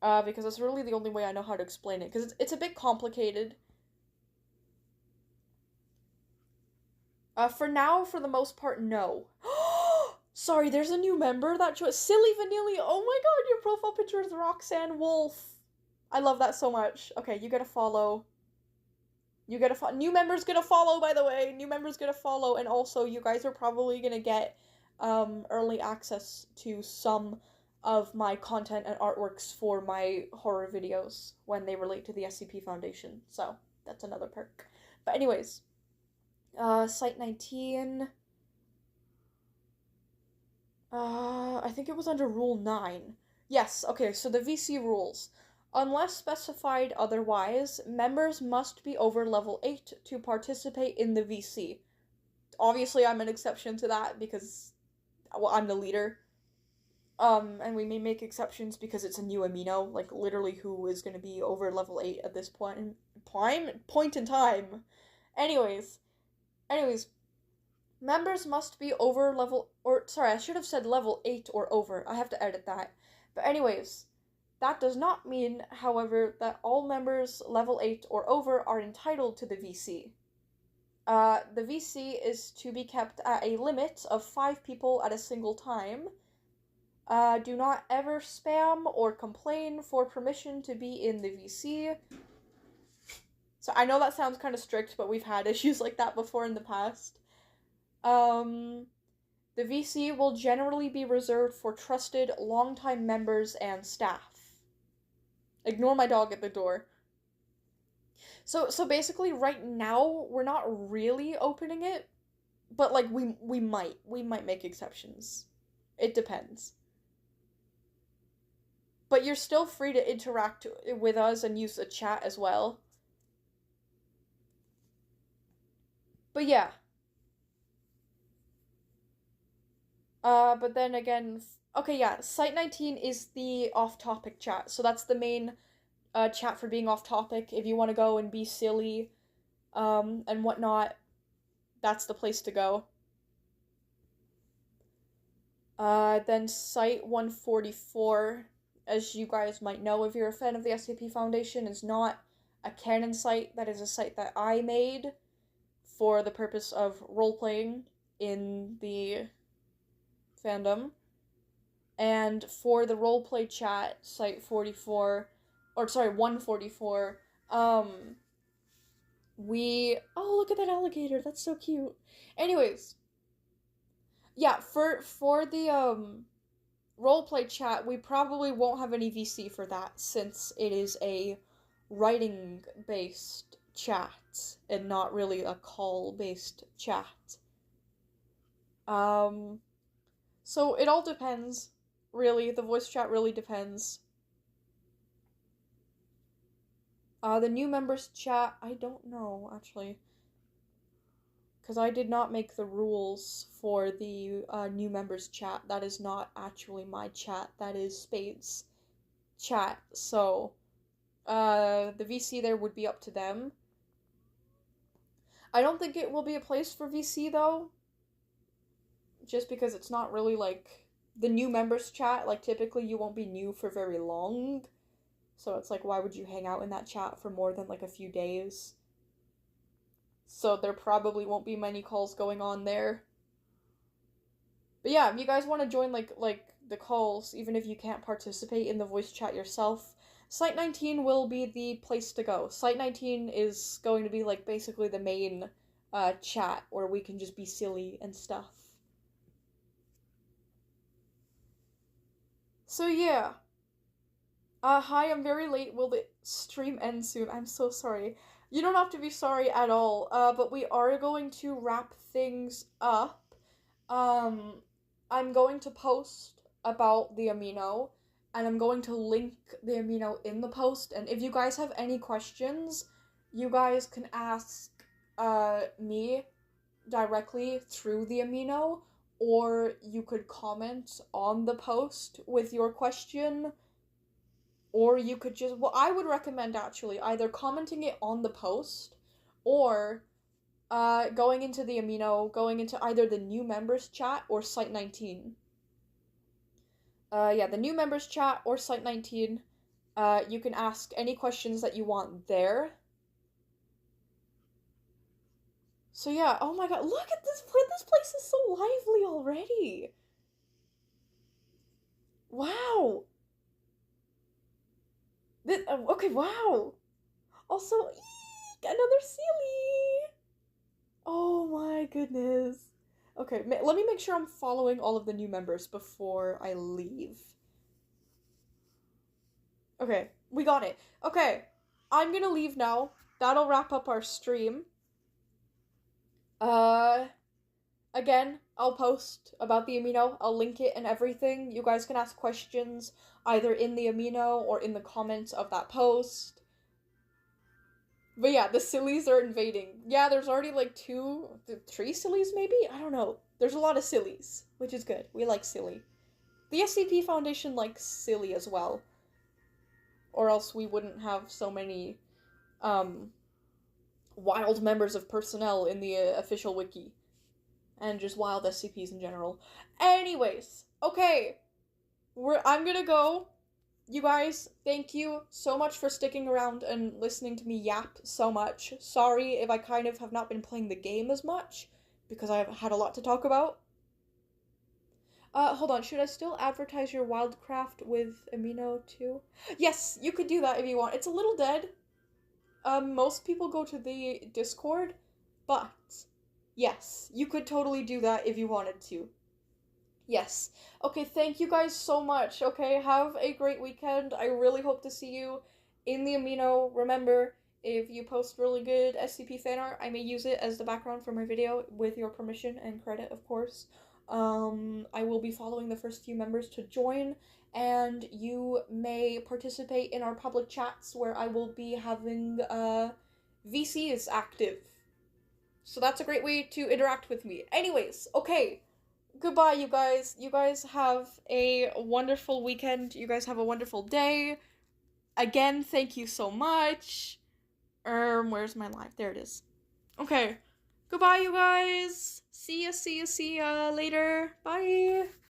Because it's really the only way I know how to explain it. Because it's a bit complicated. For now, for the most part, no. Sorry, there's a new member that joined. Silly Vanilli. Oh my god, your profile picture is Roxanne Wolf. I love that so much. Okay, you gotta follow. New members gonna follow, by the way. New members gonna follow, and also you guys are probably gonna get early access to some of my content and artworks for my horror videos when they relate to the SCP Foundation. So that's another perk. But anyways, Site 19. I think it was under Rule 9. Yes, okay, so the VC rules. Unless specified otherwise, members must be over level 8 to participate in the VC. Obviously, I'm an exception to that because, well, I'm the leader. And we may make exceptions because it's a new amino, like literally who is going to be over level 8 at this point in time. Anyways, members must be over level, or sorry, I should have said level 8 or over. I have to edit that. But anyways, that does not mean, however, that all members level 8 or over are entitled to the VC. The VC is to be kept at a limit of 5 people at a single time. Do not ever spam or complain for permission to be in the VC. So I know that sounds kind of strict, but we've had issues like that before in the past. The VC will generally be reserved for trusted, longtime members and staff. Ignore my dog at the door. So basically, right now, we're not really opening it, but, like, we might make exceptions. It depends. But you're still free to interact with us and use the chat as well. But yeah. But then again, okay, yeah, Site 19 is the off-topic chat, so that's the main chat for being off-topic. If you want to go and be silly, and whatnot, that's the place to go. Then Site 144, as you guys might know if you're a fan of the SCP Foundation, is not a canon site. That is a site that I made for the purpose of role-playing in the fandom. And for the roleplay chat, Site 44, or sorry, 144, oh, look at that alligator, that's so cute. Anyways, yeah, for the, roleplay chat, we probably won't have any VC for that, since it is a writing-based chat, and not really a call-based chat. So it all depends, really. The voice chat really depends. The new members chat, I don't know, actually. Because I did not make the rules for the new members chat. That is not actually my chat. That is Spade's chat. So, the VC there would be up to them. I don't think it will be a place for VC, though. Just because it's not really, like, the new members chat. Like, typically you won't be new for very long. So it's like, why would you hang out in that chat for more than, like, a few days? So there probably won't be many calls going on there. But yeah, if you guys want to join, like the calls, even if you can't participate in the voice chat yourself, Site 19 will be the place to go. Site 19 is going to be, like, basically the main chat where we can just be silly and stuff. So yeah. Hi, I'm very late. Will the stream end soon? I'm so sorry. You don't have to be sorry at all, but we are going to wrap things up. I'm going to post about the amino, and I'm going to link the amino in the post, and if you guys have any questions, you guys can ask, me directly through the amino, or you could comment on the post with your question, or you could just, well, I would recommend actually either commenting it on the post, or going into the amino, going into either the new members chat or Site 19. Yeah, the new members chat or Site 19. You can ask any questions that you want there. So yeah, oh my god, look at this place is so lively already. Wow. Okay, wow. Also, eek, another Sealy. Oh my goodness. Okay, let me make sure I'm following all of the new members before I leave. Okay, we got it. Okay, I'm gonna leave now. That'll wrap up our stream. Again, I'll post about the Amino. I'll link it and everything. You guys can ask questions either in the Amino or in the comments of that post. But yeah, the sillies are invading. Yeah, there's already like 3 sillies maybe? I don't know. There's a lot of sillies, which is good. We like silly. The SCP Foundation likes silly as well. Or else we wouldn't have so many wild members of personnel in the official wiki. And just wild SCPs in general. Anyways, okay. I'm gonna go. You guys, thank you so much for sticking around and listening to me yap so much. Sorry if I kind of have not been playing the game as much, because I've had a lot to talk about. Hold on, should I still advertise your Wildcraft with Amino too? Yes, you could do that if you want. It's a little dead. Most people go to the Discord, but yes, you could totally do that if you wanted to. Yes. Okay, thank you guys so much. Okay, have a great weekend. I really hope to see you in the Amino. Remember, if you post really good SCP fan art, I may use it as the background for my video with your permission and credit, of course. I will be following the first few members to join, and you may participate in our public chats where I will be having VCs active. So that's a great way to interact with me. Anyways, okay. Goodbye, you guys. You guys have a wonderful weekend. You guys have a wonderful day. Again, thank you so much. Where's my live? There it is. Okay. Goodbye, you guys. See ya later. Bye.